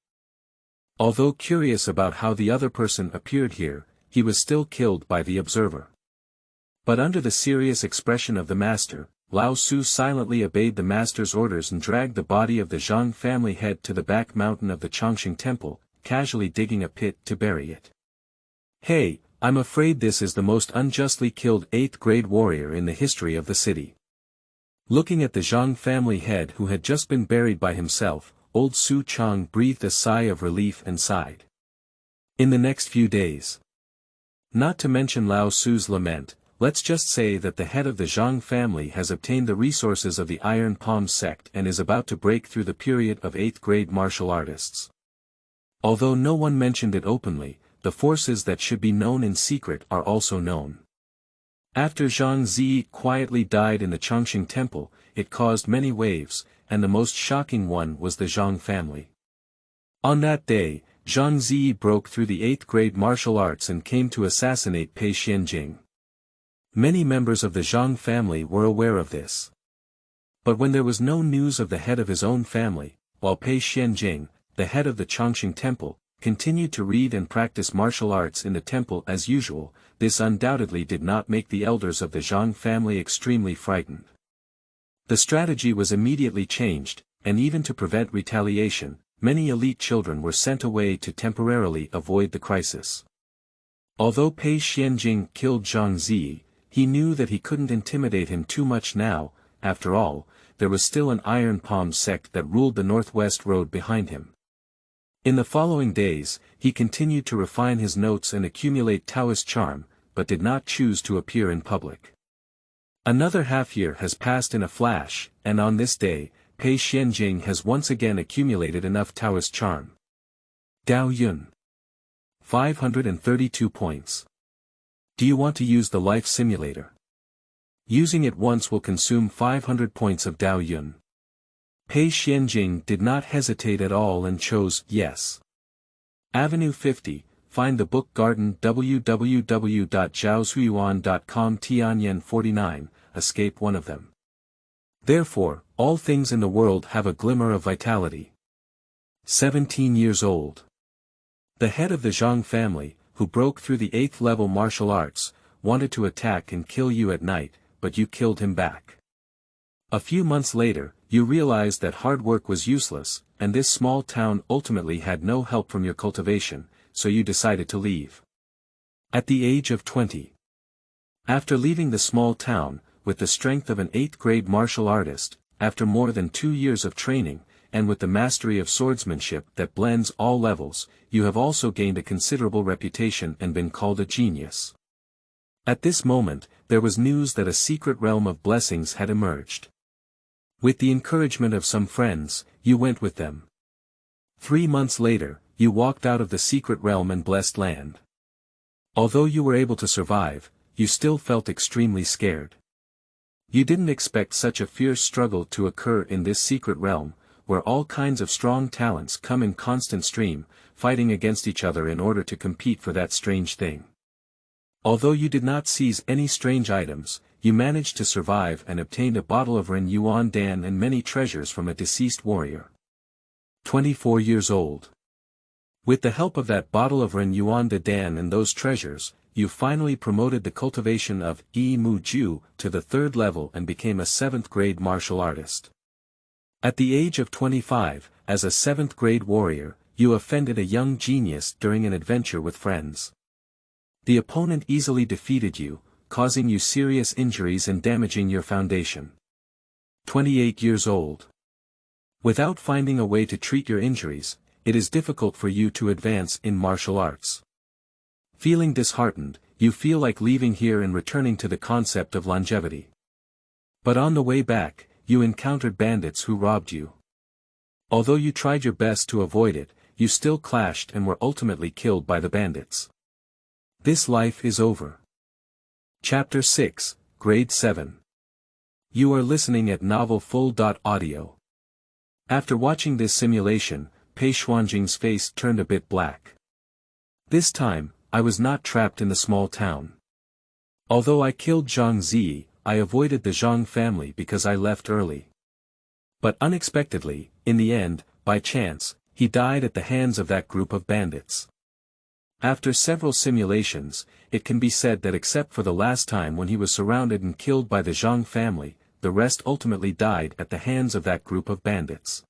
Although curious about how the other person appeared here, he was still killed by the observer. But under the serious expression of the master, Lao Su silently obeyed the master's orders and dragged the body of the Zhang family head to the back mountain of the Changxing temple, casually digging a pit to bury it. Hey, I'm afraid this is the most unjustly killed 8th-grade warrior in the history of the city. Looking at the Zhang family head who had just been buried by himself, Old Su Chang breathed a sigh of relief and sighed. In the next few days. Not to mention Lao Su's lament, let's just say that the head of the Zhang family has obtained the resources of the Iron Palm sect and is about to break through the period of 8th-grade martial artists. Although no one mentioned it openly, the forces that should be known in secret are also known. After Zhang Ziyi quietly died in the Changxing temple, it caused many waves, and the most shocking one was the Zhang family. On that day, Zhang Ziyi broke through the 8th-grade martial arts and came to assassinate Pei Xuanjing. Many members of the Zhang family were aware of this. But when there was no news of the head of his own family, while Pei Xuanjing, the head of the Changxing temple, continued to read and practice martial arts in the temple as usual, this undoubtedly did not make the elders of the Zhang family extremely frightened. The strategy was immediately changed, and even to prevent retaliation, many elite children were sent away to temporarily avoid the crisis. Although Pei Xuanjing killed Zhang Ziyi, he knew that he couldn't intimidate him too much now. After all, there was still an Iron Palm sect that ruled the northwest road behind him. In the following days, he continued to refine his notes and accumulate Taoist charm, but did not choose to appear in public. Another half-year has passed in a flash, and on this day, Pei Xuanjing has once again accumulated enough Taoist charm. Dao Yun. 532 points. Do you want to use the life simulator? Using it once will consume 500 points of Dao Yun. Pei Xuanjing did not hesitate at all and chose yes. Avenue 50, find the book Garden www.zhaosuiyuan.com Tianyan 49, escape one of them. Therefore, all things in the world have a glimmer of vitality. 17 years old. The head of the Zhang family, who broke through the 8th level martial arts, wanted to attack and kill you at night, but you killed him back. A few months later, you realized that hard work was useless, and this small town ultimately had no help from your cultivation, so you decided to leave. At the age of 20. After leaving the small town, with the strength of an 8th grade martial artist, after more than 2 years of training, and with the mastery of swordsmanship that blends all levels, you have also gained a considerable reputation and been called a genius. At this moment, there was news that a secret realm of blessings had emerged. With the encouragement of some friends, you went with them. 3 months later, you walked out of the secret realm and blessed land. Although you were able to survive, you still felt extremely scared. You didn't expect such a fierce struggle to occur in this secret realm, where all kinds of strong talents come in constant stream, fighting against each other in order to compete for that strange thing. Although you did not seize any strange items, you managed to survive and obtained a bottle of Ren Yuan Dan and many treasures from a deceased warrior. 24 years old. With the help of that bottle of Ren Yuan Dan and those treasures, you finally promoted the cultivation of Yimu to the 3rd level and became a 7th grade martial artist. At the age of 25, as a 7th grade warrior, you offended a young genius during an adventure with friends. The opponent easily defeated you, causing you serious injuries and damaging your foundation. 28 years old. Without finding a way to treat your injuries, it is difficult for you to advance in martial arts. Feeling disheartened, you feel like leaving here and returning to the concept of longevity. But on the way back, you encountered bandits who robbed you. Although you tried your best to avoid it, you still clashed and were ultimately killed by the bandits. This life is over. Chapter 6, Grade 7. You are listening at novelfull.audio. After watching this simulation, Pei Xuanjing's face turned a bit black. This time, I was not trapped in the small town. Although I killed Zhang Zi, I avoided the Zhang family because I left early. But unexpectedly, in the end, by chance, he died at the hands of that group of bandits. After several simulations, it can be said that except for the last time when he was surrounded and killed by the Zhang family, the rest ultimately died at the hands of that group of bandits.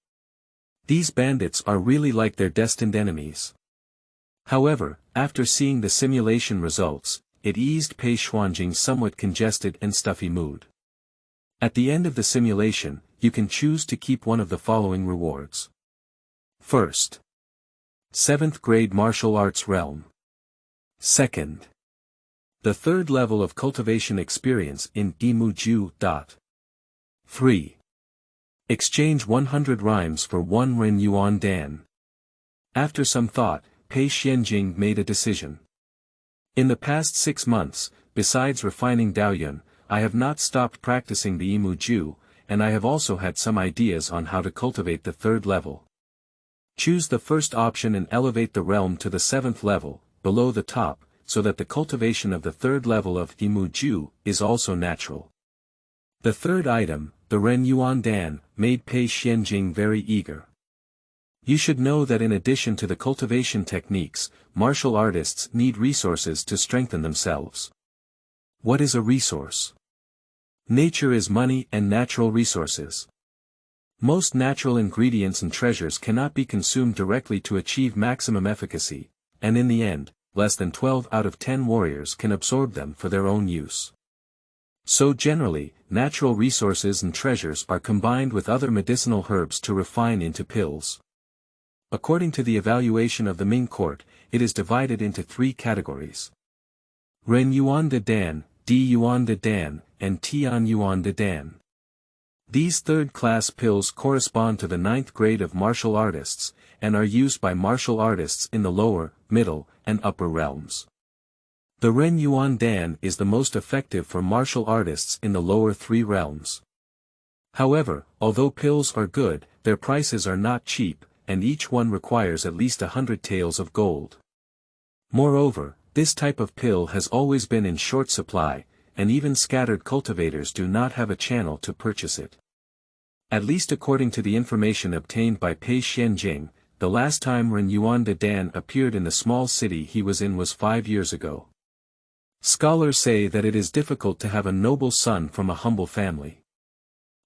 These bandits are really like their destined enemies. However, after seeing the simulation results, it eased Pei Xuanjing's somewhat congested and stuffy mood. At the end of the simulation, you can choose to keep one of the following rewards. First, 7th grade martial arts realm. Second, the 3rd level of cultivation experience in Yimu. 3. Exchange 100 rhymes for 1 Ren Yuan Dan. After some thought, Pei Xuanjing made a decision. In the past 6 months, besides refining Daoyuan, I have not stopped practicing the Yimu, and I have also had some ideas on how to cultivate the 3rd level. Choose the first option and elevate the realm to the 7th level, below the top, so that the cultivation of the 3rd level of Yimu is also natural. The 3rd item, the Ren Yuan Dan, made Pei Xuanjing very eager. You should know that in addition to the cultivation techniques, martial artists need resources to strengthen themselves. What is a resource? Nature is money and natural resources. Most natural ingredients and treasures cannot be consumed directly to achieve maximum efficacy, and in the end, less than 12 out of 10 warriors can absorb them for their own use. So generally, natural resources and treasures are combined with other medicinal herbs to refine into pills. According to the evaluation of the Ming Court, it is divided into 3 categories. Ren Yuan Dan, Di Yuan Dan, and Tian Yuan Dan. These 3rd-class pills correspond to the 9th grade of martial artists, and are used by martial artists in the lower, middle, and upper realms. The Ren Yuan Dan is the most effective for martial artists in the lower 3 realms. However, although pills are good, their prices are not cheap, and each one requires at least 100 taels of gold. Moreover, this type of pill has always been in short supply, and even scattered cultivators do not have a channel to purchase it. At least according to the information obtained by Pei Xianjing, the last time Ren Yuan de Dan appeared in the small city he was in was 5 years ago. Scholars say that it is difficult to have a noble son from a humble family.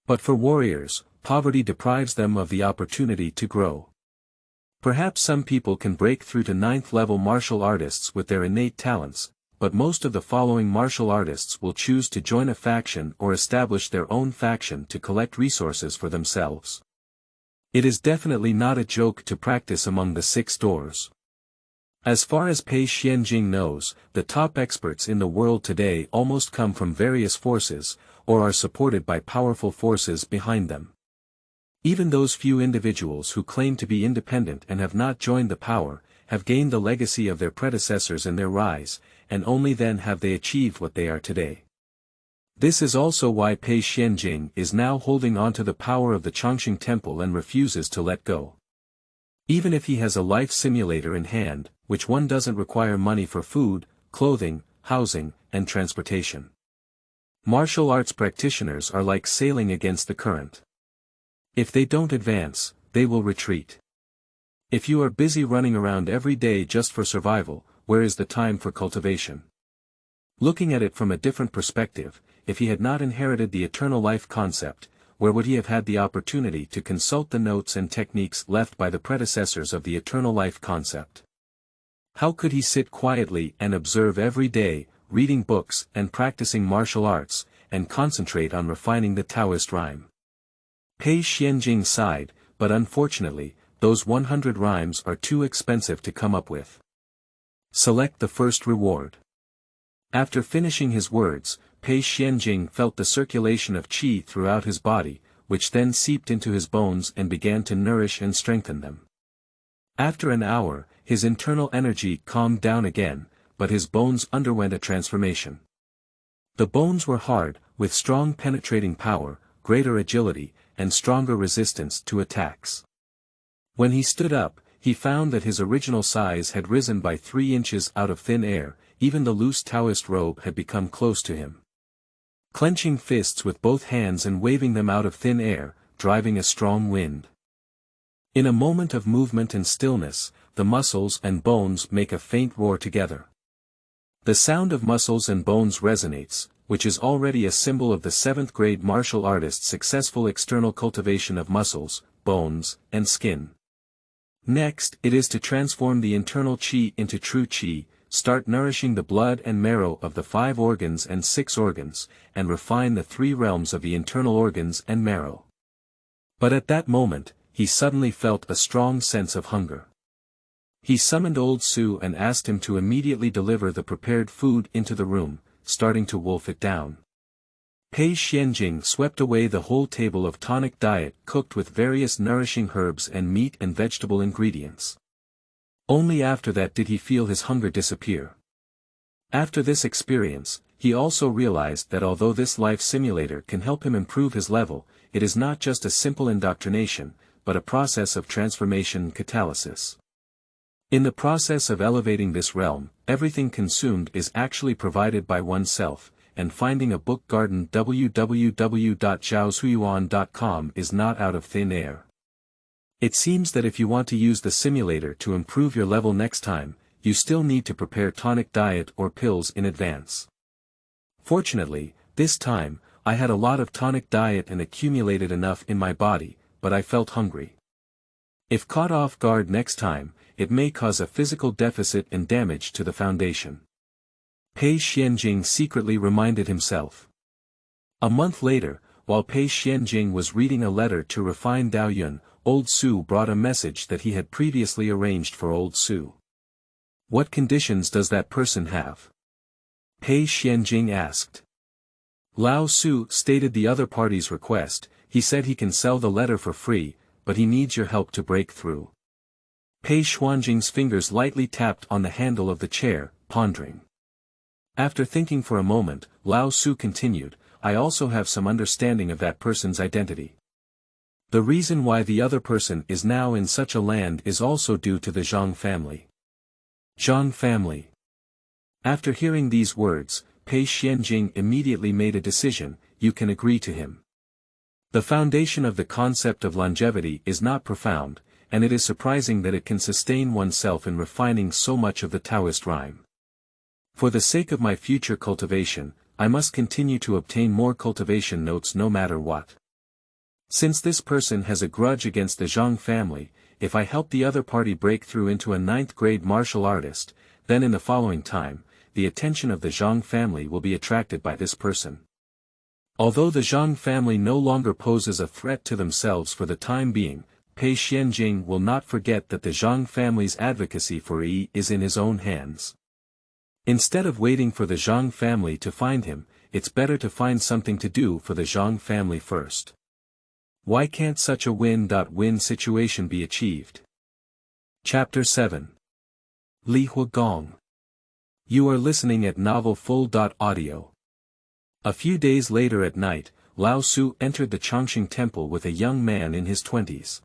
But for warriors, poverty deprives them of the opportunity to grow. Perhaps some people can break through to 9th-level martial artists with their innate talents, but most of the following martial artists will choose to join a faction or establish their own faction to collect resources for themselves. It is definitely not a joke to practice among the 6 doors. As far as Pei Xianjing knows, the top experts in the world today almost come from various forces, or are supported by powerful forces behind them. Even those few individuals who claim to be independent and have not joined the power, have gained the legacy of their predecessors in their rise, and only then have they achieved what they are today. This is also why Pei Xianjing is now holding on to the power of the Changxing Temple and refuses to let go. Even if he has a life simulator in hand, which one doesn't require money for food, clothing, housing, and transportation. Martial arts practitioners are like sailing against the current. If they don't advance, they will retreat. If you are busy running around every day just for survival, where is the time for cultivation? Looking at it from a different perspective, if he had not inherited the eternal life concept, where would he have had the opportunity to consult the notes and techniques left by the predecessors of the eternal life concept? How could he sit quietly and observe every day, reading books and practicing martial arts, and concentrate on refining the Taoist rhyme? Pei Xianjing sighed, but unfortunately, those 100 rhymes are too expensive to come up with. Select the first reward. After finishing his words, Pei Xianjing felt the circulation of qi throughout his body, which then seeped into his bones and began to nourish and strengthen them. After an hour, his internal energy calmed down again, but his bones underwent a transformation. The bones were hard, with strong penetrating power, greater agility, and stronger resistance to attacks. When he stood up, he found that his original size had risen by 3 inches out of thin air, even the loose Taoist robe had become close to him. Clenching fists with both hands and waving them out of thin air, driving a strong wind. In a moment of movement and stillness, the muscles and bones make a faint roar together. The sound of muscles and bones resonates, which is already a symbol of the 7th grade martial artist's successful external cultivation of muscles, bones, and skin. Next, it is to transform the internal qi into true qi, start nourishing the blood and marrow of the 5 organs and 6 organs, and refine the 3 realms of the internal organs and marrow. But at that moment, he suddenly felt a strong sense of hunger. He summoned old Su and asked him to immediately deliver the prepared food into the room, starting to wolf it down. Pei Xianjing swept away the whole table of tonic diet cooked with various nourishing herbs and meat and vegetable ingredients. Only after that did he feel his hunger disappear. After this experience, he also realized that although this life simulator can help him improve his level, it is not just a simple indoctrination, but a process of transformation catalysis. In the process of elevating this realm, everything consumed is actually provided by oneself, and finding a book garden www.zhaoshuyuan.com is not out of thin air. It seems that if you want to use the simulator to improve your level next time, you still need to prepare tonic diet or pills in advance. Fortunately, this time, I had a lot of tonic diet and accumulated enough in my body, but I felt hungry. If caught off guard next time, it may cause a physical deficit and damage to the foundation. Pei Xianjing secretly reminded himself. A month later, while Pei Xianjing was reading a letter to refine Daoyun, old Su brought a message that he had previously arranged for old Su. What conditions does that person have? Pei Xianjing asked. Lao Su stated the other party's request. He said he can sell the letter for free, but he needs your help to break through. Pei Xianjing's fingers lightly tapped on the handle of the chair, pondering. After thinking for a moment, Lao Su continued, I also have some understanding of that person's identity. The reason why the other person is now in such a land is also due to the Zhang family. Zhang family. After hearing these words, Pei Xianjing immediately made a decision. You can agree to him. The foundation of the concept of longevity is not profound, and it is surprising that it can sustain oneself in refining so much of the Taoist rhyme. For the sake of my future cultivation, I must continue to obtain more cultivation notes no matter what. Since this person has a grudge against the Zhang family, if I help the other party break through into a 9th-grade martial artist, then in the following time, the attention of the Zhang family will be attracted by this person. Although the Zhang family no longer poses a threat to themselves for the time being, Pei Xianjing will not forget that the Zhang family's advocacy for Yi is in his own hands. Instead of waiting for the Zhang family to find him, it's better to find something to do for the Zhang family first. Why can't such a win-win situation be achieved? Chapter 7. Lihuo Gong. You are listening at novelfull.audio. A few days later at night, Lao Su entered the Changxing temple with a young man in his 20s.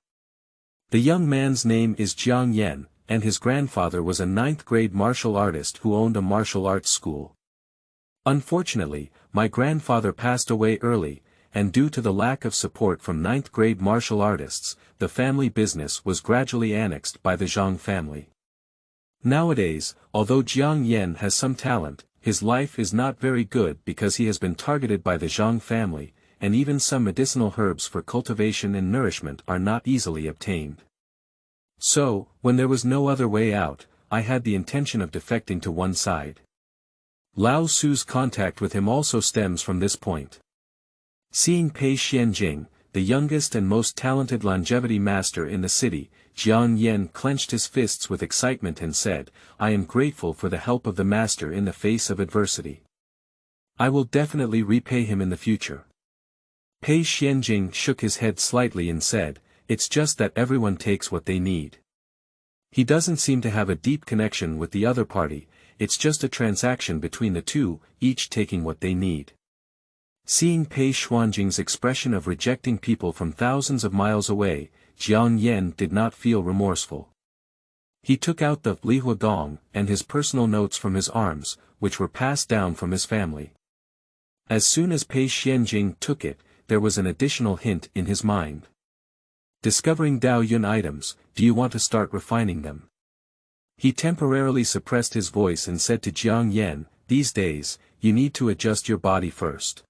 The young man's name is Jiang Yan, and his grandfather was a 9th-grade martial artist who owned a martial arts school. Unfortunately, my grandfather passed away early, and due to the lack of support from 9th-grade martial artists, the family business was gradually annexed by the Zhang family. Nowadays, although Jiang Yan has some talent, his life is not very good because he has been targeted by the Zhang family, and even some medicinal herbs for cultivation and nourishment are not easily obtained. So, when there was no other way out, I had the intention of defecting to one side. Lao Su's contact with him also stems from this point. Seeing Pei Xianjing, the youngest and most talented longevity master in the city, Jiang Yan clenched his fists with excitement and said, I am grateful for the help of the master in the face of adversity. I will definitely repay him in the future. Pei Xianjing shook his head slightly and said, it's just that everyone takes what they need. He doesn't seem to have a deep connection with the other party, it's just a transaction between the two, each taking what they need. Seeing Pei Xianjing's expression of rejecting people from thousands of miles away, Jiang Yan did not feel remorseful. He took out the Lihuo Gong and his personal notes from his arms, which were passed down from his family. As soon as Pei Xianjing took it, there was an additional hint in his mind. Discovering Daoyun items, do you want to start refining them? He temporarily suppressed his voice and said to Jiang Yan, these days, you need to adjust your body first.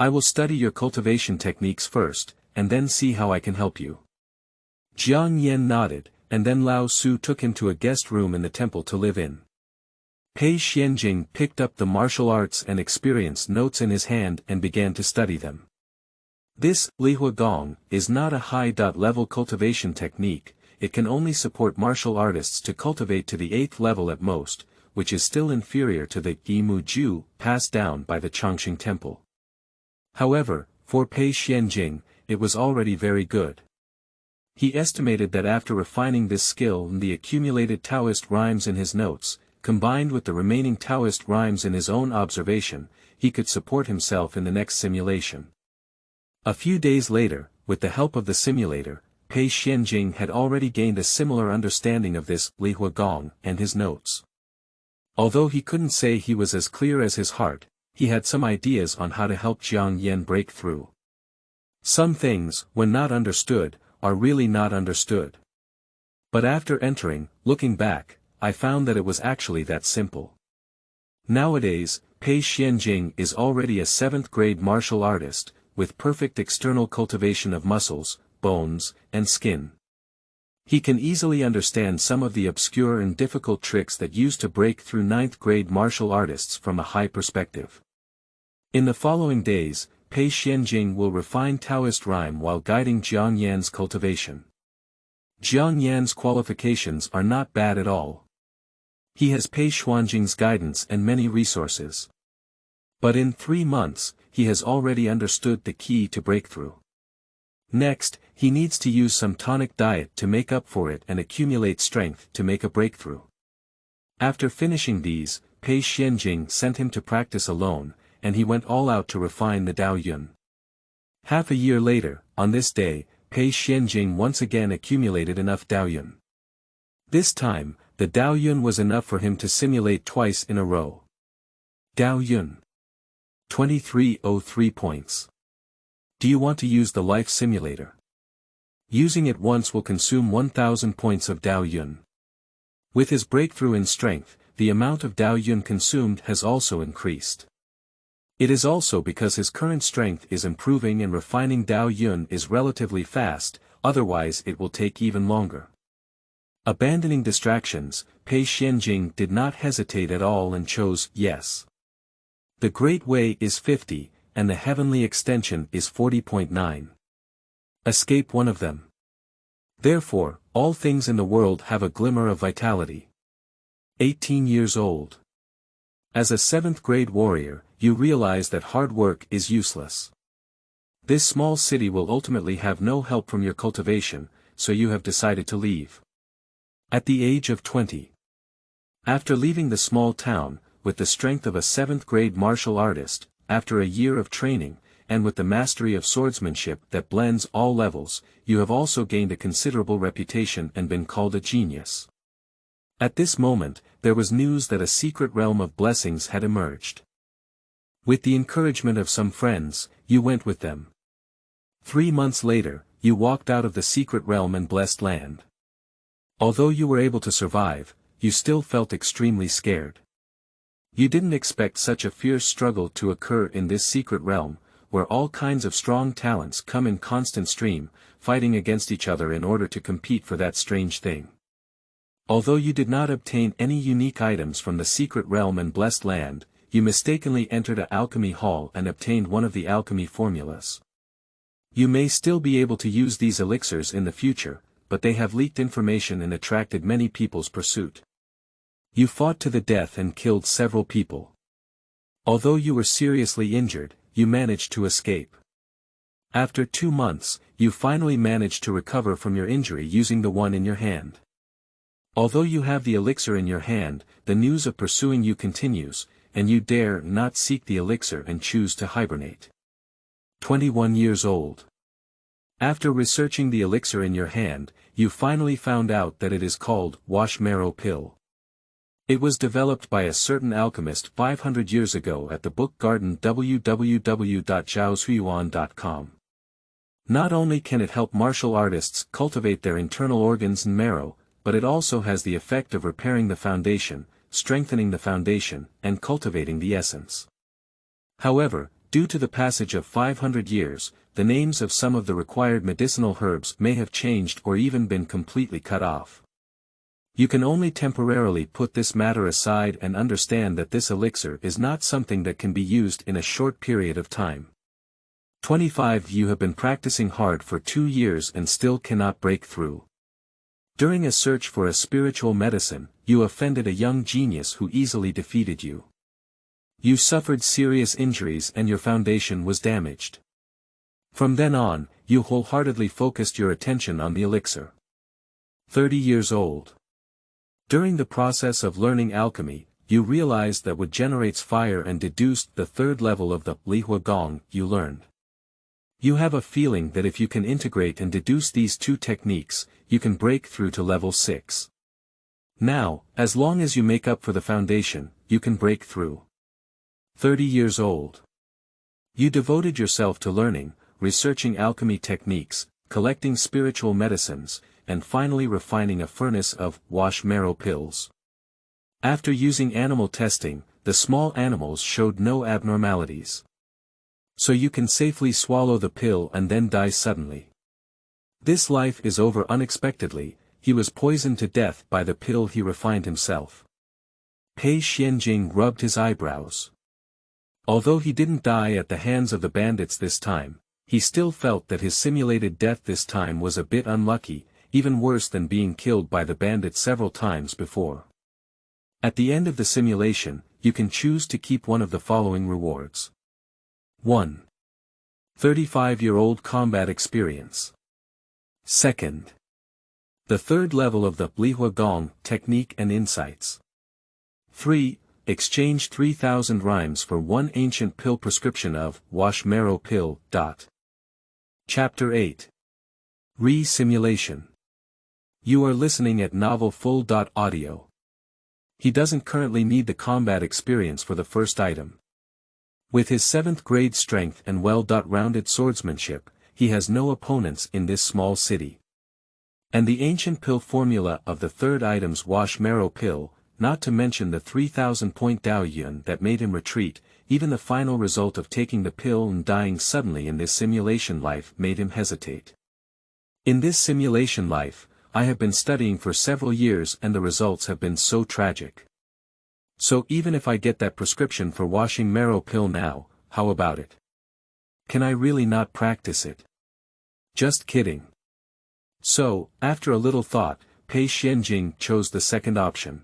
I will study your cultivation techniques first, and then see how I can help you. Jiang Yan nodded, and then Lao Su took him to a guest room in the temple to live in. Pei Xianjing picked up the martial arts and experience notes in his hand and began to study them. This, Lihuo Gong, is not a high-level cultivation technique, it can only support martial artists to cultivate to the 8th level at most, which is still inferior to the Yimu passed down by the Changxing temple. However, for Pei Xianjing, it was already very good. He estimated that after refining this skill and the accumulated Taoist rhymes in his notes, combined with the remaining Taoist rhymes in his own observation, he could support himself in the next simulation. A few days later, with the help of the simulator, Pei Xianjing had already gained a similar understanding of this Lihuo Gong and his notes. Although he couldn't say he was as clear as his heart, he had some ideas on how to help Jiang Yan break through. Some things, when not understood, are really not understood. But after entering, looking back, I found that it was actually that simple. Nowadays, Pei Xianjing is already a 7th-grade martial artist, with perfect external cultivation of muscles, bones, and skin. He can easily understand some of the obscure and difficult tricks that used to break through 9th-grade martial artists from a high perspective. In the following days, Pei Xianjing will refine Taoist rhyme while guiding Jiang Yan's cultivation. Jiang Yan's qualifications are not bad at all. He has Pei Xianjing's guidance and many resources. But in 3 months, he has already understood the key to breakthrough. Next, he needs to use some tonic diet to make up for it and accumulate strength to make a breakthrough. After finishing these, Pei Xianjing sent him to practice alone, and he went all out to refine the Daoyun. Half a year later, on this day, Pei Xianjing once again accumulated enough Daoyun. This time, The Daoyun was enough for him to simulate twice in a row. Daoyun. 2303 points. Do you want to use the life simulator? Using it once will consume 1000 points of Daoyun. With his breakthrough in strength, the amount of Daoyun consumed has also increased. It is also because his current strength is improving and refining Daoyun is relatively fast, otherwise it will take even longer. Abandoning distractions, Pei Xianjing did not hesitate at all and chose yes. The Great Way is 50, and the Heavenly Extension is 40.9. Escape one of them. Therefore, all things in the world have a glimmer of vitality. 18 years old. As a 7th grade warrior, you realize that hard work is useless. This small city will ultimately have no help from your cultivation, so you have decided to leave. At the age of 20. After leaving the small town, with the strength of a 7th grade martial artist, after a year of training, and with the mastery of swordsmanship that blends all levels, you have also gained a considerable reputation and been called a genius. At this moment, there was news that a secret realm of blessings had emerged. With the encouragement of some friends, you went with them. 3 months later, you walked out of the secret realm and blessed land. Although you were able to survive, you still felt extremely scared. You didn't expect such a fierce struggle to occur in this secret realm, where all kinds of strong talents come in constant stream, fighting against each other in order to compete for that strange thing. Although you did not obtain any unique items from the secret realm and blessed land, you mistakenly entered a alchemy hall and obtained one of the alchemy formulas. You may still be able to use these elixirs in the future, but they have leaked information and attracted many people's pursuit. You fought to the death and killed several people. Although you were seriously injured, you managed to escape. After 2 months, you finally managed to recover from your injury using the one in your hand. Although you have the elixir in your hand, the news of pursuing you continues, and you dare not seek the elixir and choose to hibernate. 21 years old. After researching the elixir in your hand, you finally found out that it is called Washmarrow Pill. It was developed by a certain alchemist 500 years ago at the book garden www.zhaozhuiyuan.com. Not only can it help martial artists cultivate their internal organs and marrow, but it also has the effect of repairing the foundation, strengthening the foundation, and cultivating the essence. However, due to the passage of 500 years, the names of some of the required medicinal herbs may have changed or even been completely cut off. You can only temporarily put this matter aside and understand that this elixir is not something that can be used in a short period of time. 25. You have been practicing hard for 2 years and still cannot break through. During a search for a spiritual medicine, you offended a young genius who easily defeated you. You suffered serious injuries and your foundation was damaged. From then on, you wholeheartedly focused your attention on the elixir. 30 years old. During the process of learning alchemy, you realized that what generates fire and deduced the 3rd level of the Huo Gong you learned. You have a feeling that if you can integrate and deduce these 2 techniques, you can break through to level 6. Now, as long as you make up for the foundation, you can break through. 30 years old. You devoted yourself to learning, researching alchemy techniques, collecting spiritual medicines, and finally refining a furnace of Washmarrow pills. After using animal testing, the small animals showed no abnormalities. So you can safely swallow the pill and then die suddenly. This life is over unexpectedly. He was poisoned to death by the pill he refined himself. Pei Xianjing rubbed his eyebrows. Although he didn't die at the hands of the bandits this time, he still felt that his simulated death this time was a bit unlucky, even worse than being killed by the bandits several times before. At the end of the simulation, you can choose to keep one of the following rewards. 1. 35-year-old combat experience. 2nd. The 3rd level of the Lihuo Gong technique and insights. 3. Exchange 3,000 rhymes for 1 ancient pill prescription of Washmarrow Pill. Chapter 8. Re-simulation. You are listening at novelfull.audio. He doesn't currently need the combat experience for the first item. With his 7th grade strength and well-rounded swordsmanship, he has no opponents in this small city. And the ancient pill formula of the third item's wash marrow pill, not to mention the 3,000-point Dao Yun that made him retreat, even the final result of taking the pill and dying suddenly in this simulation life made him hesitate. In this simulation life, I have been studying for several years and the results have been so tragic. So even if I get that prescription for washing marrow pill now, how about it? Can I really not practice it? Just kidding. So, after a little thought, Pei Xianjing chose the second option.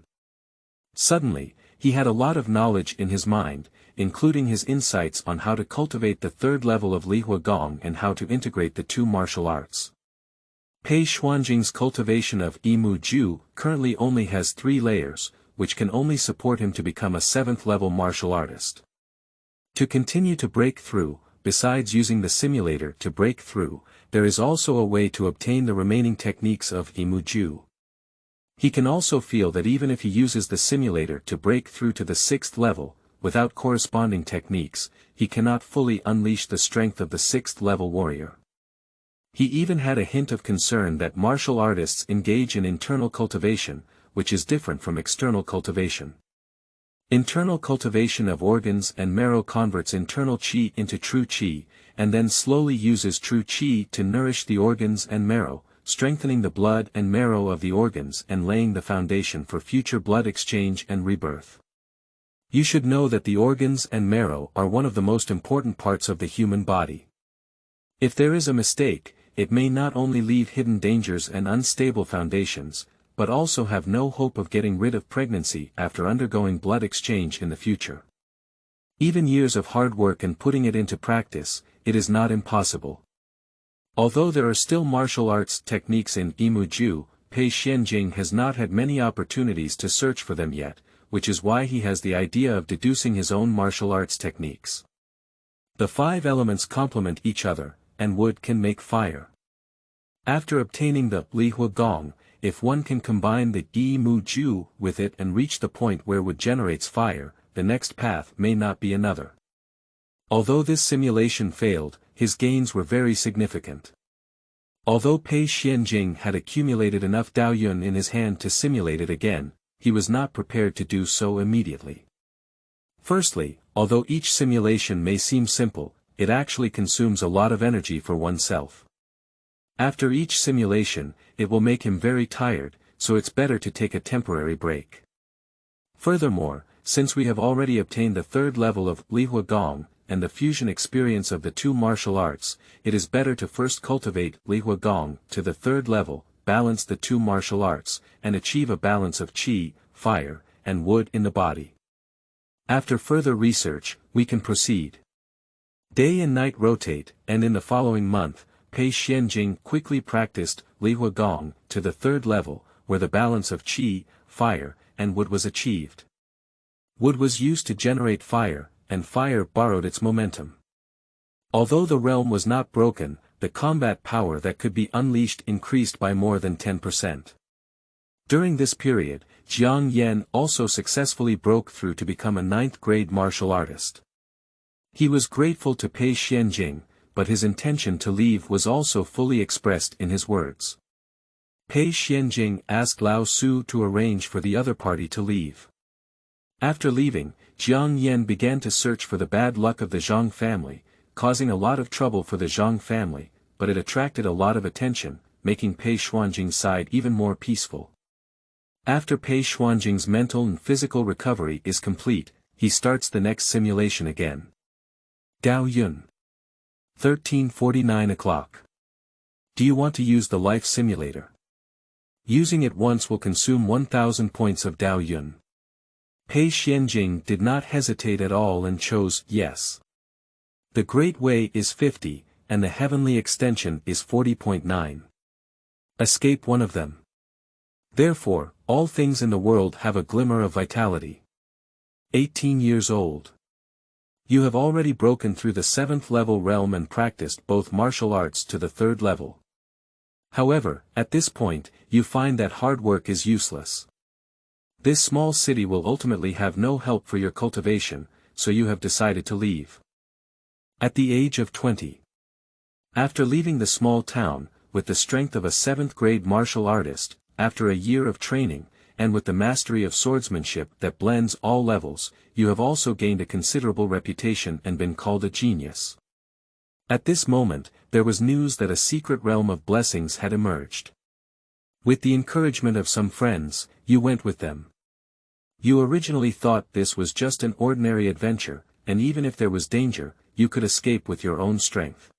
Suddenly, he had a lot of knowledge in his mind, including his insights on how to cultivate the third level of Huo Gong and how to integrate the two martial arts. Pei Xuanjing's cultivation of Yimu currently only has 3 layers, which can only support him to become a 7th-level martial artist. To continue to break through, besides using the simulator to break through, there is also a way to obtain the remaining techniques of Yimu. He can also feel that even if he uses the simulator to break through to the 6th level, without corresponding techniques, he cannot fully unleash the strength of the 6th-level warrior. He even had a hint of concern that martial artists engage in internal cultivation, which is different from external cultivation. Internal cultivation of organs and marrow converts internal qi into true qi, and then slowly uses true qi to nourish the organs and marrow, strengthening the blood and marrow of the organs and laying the foundation for future blood exchange and rebirth. You should know that the organs and marrow are one of the most important parts of the human body. If there is a mistake, it may not only leave hidden dangers and unstable foundations, but also have no hope of getting rid of pregnancy after undergoing blood exchange in the future. Even years of hard work and putting it into practice, it is not impossible. Although there are still martial arts techniques in Yimu, Pei Xianjing has not had many opportunities to search for them yet, which is why he has the idea of deducing his own martial arts techniques. The 5 elements complement each other, and wood can make fire. After obtaining the Lihuo Gong, if one can combine the Yimu with it and reach the point where wood generates fire, the next path may not be another. Although this simulation failed, his gains were very significant. Although Pei Xianjing had accumulated enough Daoyun in his hand to simulate it again, he was not prepared to do so immediately. Firstly, although each simulation may seem simple, it actually consumes a lot of energy for oneself. After each simulation, it will make him very tired, so it's better to take a temporary break. Furthermore, since we have already obtained the 3rd level of Lihuo Gong, and the fusion experience of the 2 martial arts, it is better to first cultivate Lihuo Gong to the 3rd level, balance the 2 martial arts, and achieve a balance of qi, fire, and wood in the body. After further research, we can proceed. Day and night rotate, and in the following month, Pei Xianjing quickly practiced Lihuo Gong to the 3rd level, where the balance of qi, fire, and wood was achieved. Wood was used to generate fire, and fire borrowed its momentum. Although the realm was not broken, the combat power that could be unleashed increased by more than 10%. During this period, Jiang Yan also successfully broke through to become a 9th-grade martial artist. He was grateful to Pei Xianjing, but his intention to leave was also fully expressed in his words. Pei Xianjing asked Lao Su to arrange for the other party to leave. After leaving, Jiang Yan began to search for the bad luck of the Zhang family, causing a lot of trouble for the Zhang family, but it attracted a lot of attention, making Pei Xuanjing's side even more peaceful. After Pei Xuanjing's mental and physical recovery is complete, he starts the next simulation again. Dao Yun. 13:49 o'clock. Do you want to use the life simulator? Using it once will consume 1,000 points of Dao Yun. Pei Xianjing did not hesitate at all and chose yes. The Great Way is 50, and the Heavenly Extension is 40.9. Escape one of them. Therefore, all things in the world have a glimmer of vitality. 18 years old. You have already broken through the 7th level realm and practiced both martial arts to the 3rd level. However, at this point, you find that hard work is useless. This small city will ultimately have no help for your cultivation, so you have decided to leave. At the age of 20. After leaving the small town, with the strength of a 7th-grade martial artist, after a year of training, and with the mastery of swordsmanship that blends all levels, you have also gained a considerable reputation and been called a genius. At this moment, there was news that a secret realm of blessings had emerged. With the encouragement of some friends, you went with them. You originally thought this was just an ordinary adventure, and even if there was danger, you could escape with your own strength.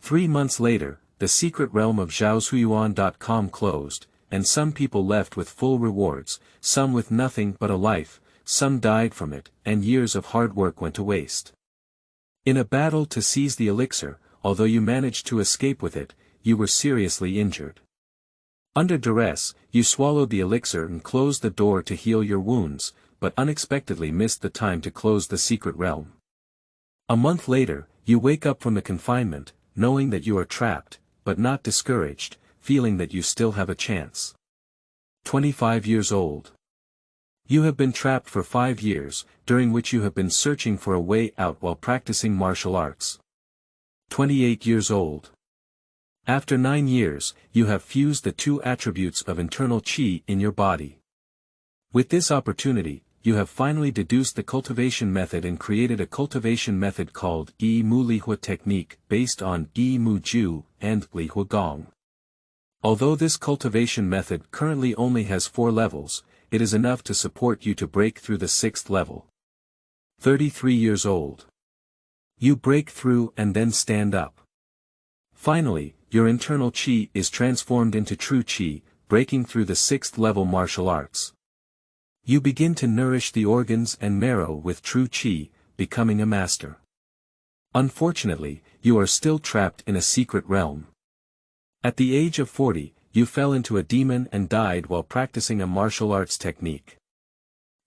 3 months later, the secret realm of zhaozuiyuan.com closed, and some people left with full rewards, some with nothing but a life, some died from it, and years of hard work went to waste. In a battle to seize the elixir, although you managed to escape with it, you were seriously injured. Under duress, you swallowed the elixir and closed the door to heal your wounds, but unexpectedly missed the time to close the secret realm. A month later, you wake up from the confinement, knowing that you are trapped, but not discouraged, feeling that you still have a chance. 25 years old. You have been trapped for 5 years, during which you have been searching for a way out while practicing martial arts. 28 years old. After 9 years, you have fused the 2 attributes of internal qi in your body. With this opportunity, you have finally deduced the cultivation method and created a cultivation method called Yimu technique based on Yimu and Huo Gong. Although this cultivation method currently only has 4 levels, it is enough to support you to break through the 6th level. 33 years old. You break through and then stand up. Finally, your internal qi is transformed into true qi, breaking through the 6th level martial arts. You begin to nourish the organs and marrow with true qi, becoming a master. Unfortunately, you are still trapped in a secret realm. At the age of 40, you fell into a demon and died while practicing a martial arts technique.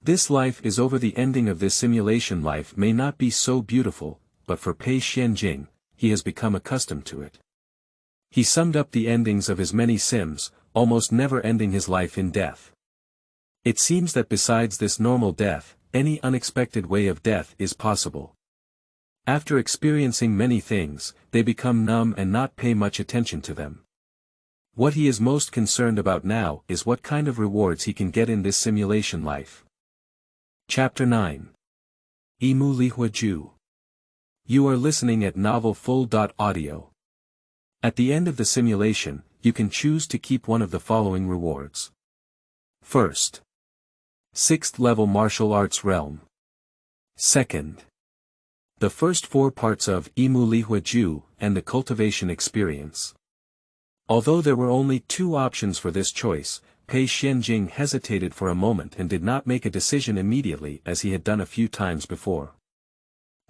This life is over. The ending of this simulation life may not be so beautiful, but for Pei Xianjing, he has become accustomed to it. He summed up the endings of his many sims, almost never ending his life in death. It seems that besides this normal death, any unexpected way of death is possible. After experiencing many things, they become numb and not pay much attention to them. What he is most concerned about now is what kind of rewards he can get in this simulation life. Chapter 9. Lihuo. You are listening at novelfull.audio. At the end of the simulation, you can choose to keep one of the following rewards. First, 6th level martial arts realm. Second, the first 4 parts of Lihuo and the cultivation experience. Although there were only 2 options for this choice, Pei Xianjing hesitated for a moment and did not make a decision immediately as he had done a few times before.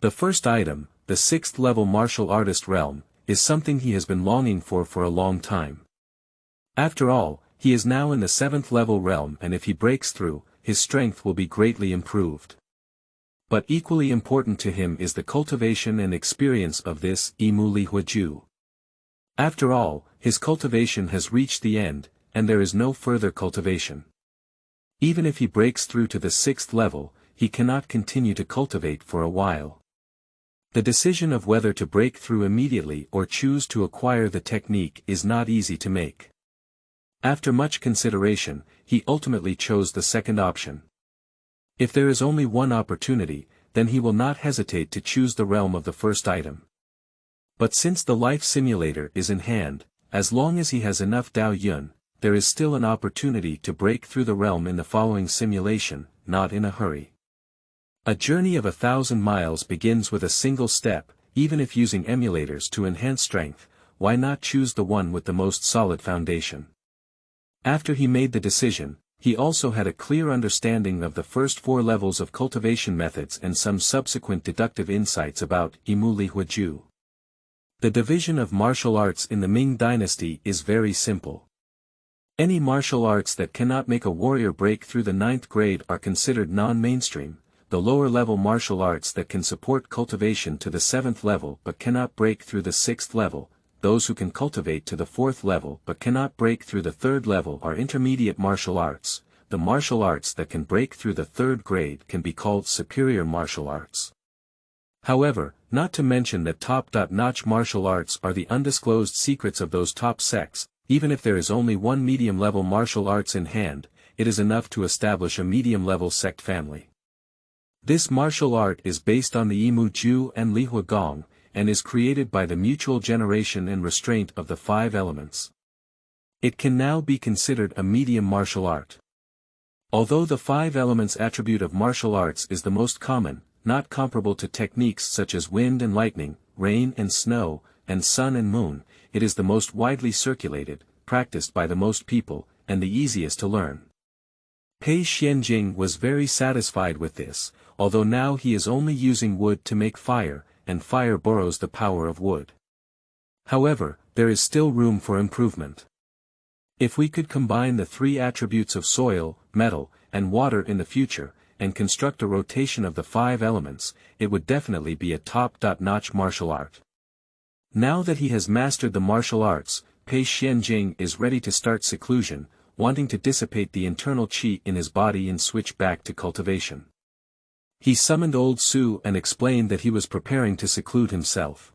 The first item, the 6th level martial artist realm, is something he has been longing for a long time. After all, he is now in the 7th level realm, and if he breaks through, his strength will be greatly improved. But equally important to him is the cultivation and experience of this Lihuo. After all, his cultivation has reached the end, and there is no further cultivation. Even if he breaks through to the 6th level, he cannot continue to cultivate for a while. The decision of whether to break through immediately or choose to acquire the technique is not easy to make. After much consideration, he ultimately chose the second option. If there is only one opportunity, then he will not hesitate to choose the realm of the first item. But since the life simulator is in hand, as long as he has enough Dao Yun, there is still an opportunity to break through the realm in the following simulation, not in a hurry. A journey of 1,000 miles begins with a single step. Even if using emulators to enhance strength, why not choose the one with the most solid foundation? After he made the decision, he also had a clear understanding of the first 4 levels of cultivation methods and some subsequent deductive insights about Lihuo. The division of martial arts in the Ming dynasty is very simple. Any martial arts that cannot make a warrior break through the 9th grade are considered non-mainstream. The lower-level martial arts that can support cultivation to the 7th level but cannot break through the 6th level, those who can cultivate to the 4th level but cannot break through the 3rd level are intermediate martial arts, the martial arts that can break through the third grade can be called superior martial arts. However, not to mention that top-notch martial arts are the undisclosed secrets of those top sects. Even if there is only one medium-level martial arts in hand, it is enough to establish a medium-level sect family. This martial art is based on the Yimu and Lihuo Gong, and is created by the mutual generation and restraint of the 5 elements. It can now be considered a medium martial art. Although the 5 elements attribute of martial arts is the most common, not comparable to techniques such as wind and lightning, rain and snow, and sun and moon, it is the most widely circulated, practiced by the most people, and the easiest to learn. Pei Xianjing was very satisfied with this, although now he is only using wood to make fire, and fire borrows the power of wood. However, there is still room for improvement. If we could combine the 3 attributes of soil, metal, and water in the future, and construct a rotation of the 5 elements, it would definitely be a top-notch martial art. Now that he has mastered the martial arts, Pei Xianjing is ready to start seclusion, wanting to dissipate the internal qi in his body and switch back to cultivation. He summoned old Su and explained that he was preparing to seclude himself.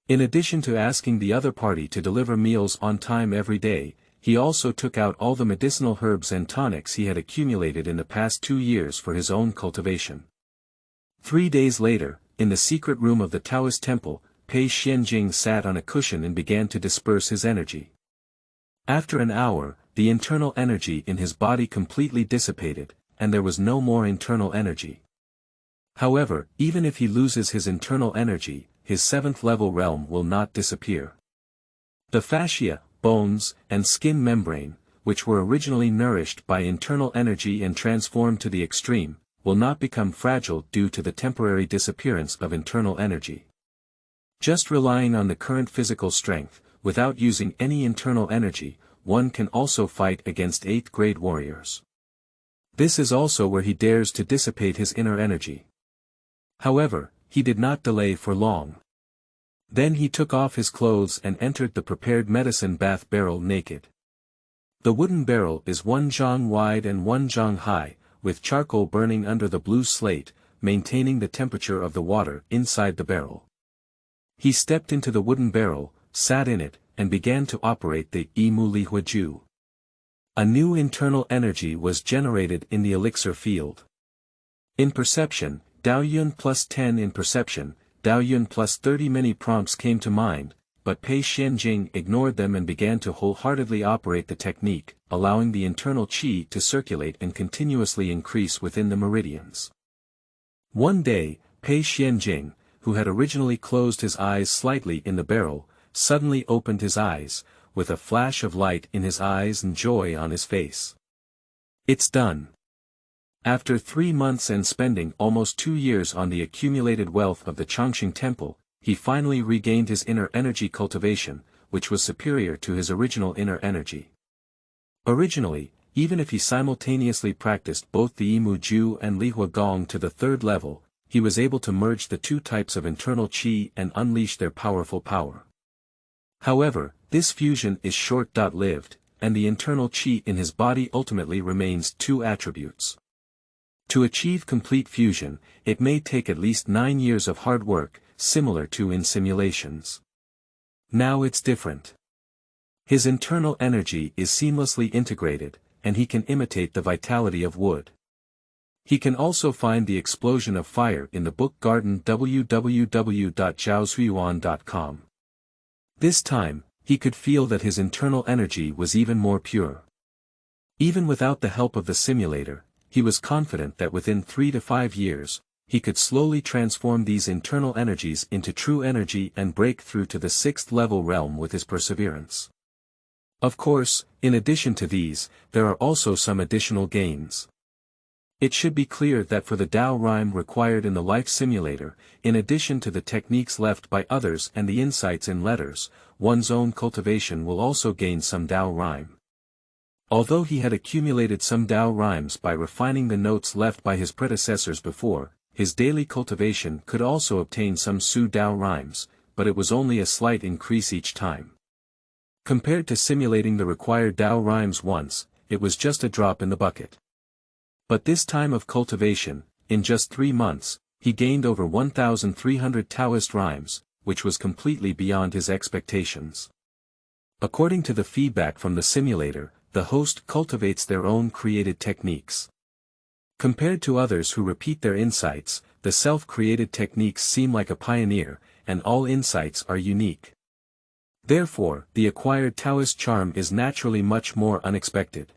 In addition to asking the other party to deliver meals on time every day, he also took out all the medicinal herbs and tonics he had accumulated in the past 2 years for his own cultivation. 3 days later, in the secret room of the Taoist temple, Pei Xianjing sat on a cushion and began to disperse his energy. After an hour, the internal energy in his body completely dissipated, and there was no more internal energy. However, even if he loses his internal energy, his 7th level realm will not disappear. The fascia, bones, and skin membrane, which were originally nourished by internal energy and transformed to the extreme, will not become fragile due to the temporary disappearance of internal energy. Just relying on the current physical strength, without using any internal energy, one can also fight against 8th grade warriors. This is also where he dares to dissipate his inner energy. However, he did not delay for long. Then he took off his clothes and entered the prepared medicine bath barrel naked. The wooden barrel is 1 zhang wide and 1 zhang high, with charcoal burning under the blue slate, maintaining the temperature of the water inside the barrel. He stepped into the wooden barrel, sat in it, and began to operate the Yimu Lihuo. A new internal energy was generated in the elixir field. In perception, Daoyun plus 10 in perception, Daoyun plus 30 many prompts came to mind, but Pei Xianjing ignored them and began to wholeheartedly operate the technique, allowing the internal qi to circulate and continuously increase within the meridians. One day, Pei Xianjing, who had originally closed his eyes slightly in the barrel, suddenly opened his eyes, with a flash of light in his eyes and joy on his face. It's done. After 3 months and spending almost 2 years on the accumulated wealth of the Changxing Temple, he finally regained his inner energy cultivation, which was superior to his original inner energy. Originally, even if he simultaneously practiced both the Yimu and Lihuo Gong to the 3rd level, he was able to merge the 2 types of internal qi and unleash their powerful power. However, this fusion is short-lived, and the internal qi in his body ultimately remains 2 attributes. To achieve complete fusion, it may take at least 9 years of hard work, similar to in simulations. Now it's different. His internal energy is seamlessly integrated, and he can imitate the vitality of wood. He can also find the explosion of fire in the book Garden www.zhaosuiyuan.com. This time, he could feel that his internal energy was even more pure. Even without the help of the simulator, he was confident that within 3 to 5 years, he could slowly transform these internal energies into true energy and break through to the 6th level realm with his perseverance. Of course, in addition to these, there are also some additional gains. It should be clear that for the Dao rhyme required in the life simulator, in addition to the techniques left by others and the insights in letters, one's own cultivation will also gain some Dao rhyme. Although he had accumulated some Dao rhymes by refining the notes left by his predecessors before, his daily cultivation could also obtain some Su Dao rhymes, but it was only a slight increase each time. Compared to simulating the required Dao rhymes once, it was just a drop in the bucket. But this time of cultivation, in just 3 months, he gained over 1,300 Taoist rhymes, which was completely beyond his expectations. According to the feedback from the simulator, the host cultivates their own created techniques. Compared to others who repeat their insights, the self-created techniques seem like a pioneer, and all insights are unique. Therefore, the acquired Taoist charm is naturally much more unexpected.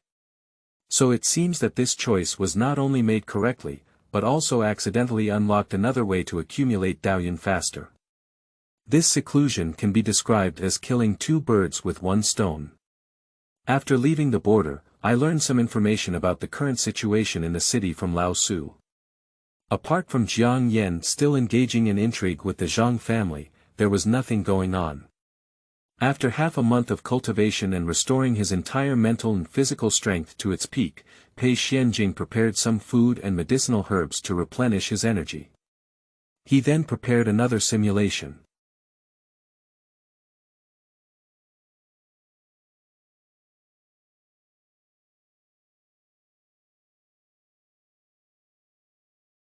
So it seems that this choice was not only made correctly, but also accidentally unlocked another way to accumulate Daoyuan faster. This seclusion can be described as killing 2 birds with 1 stone. After leaving the border, I learned some information about the current situation in the city from Lao Su. Apart from Jiang Yan still engaging in intrigue with the Zhang family, there was nothing going on. After half a month of cultivation and restoring his entire mental and physical strength to its peak, Pei Xianjing prepared some food and medicinal herbs to replenish his energy. He then prepared another simulation.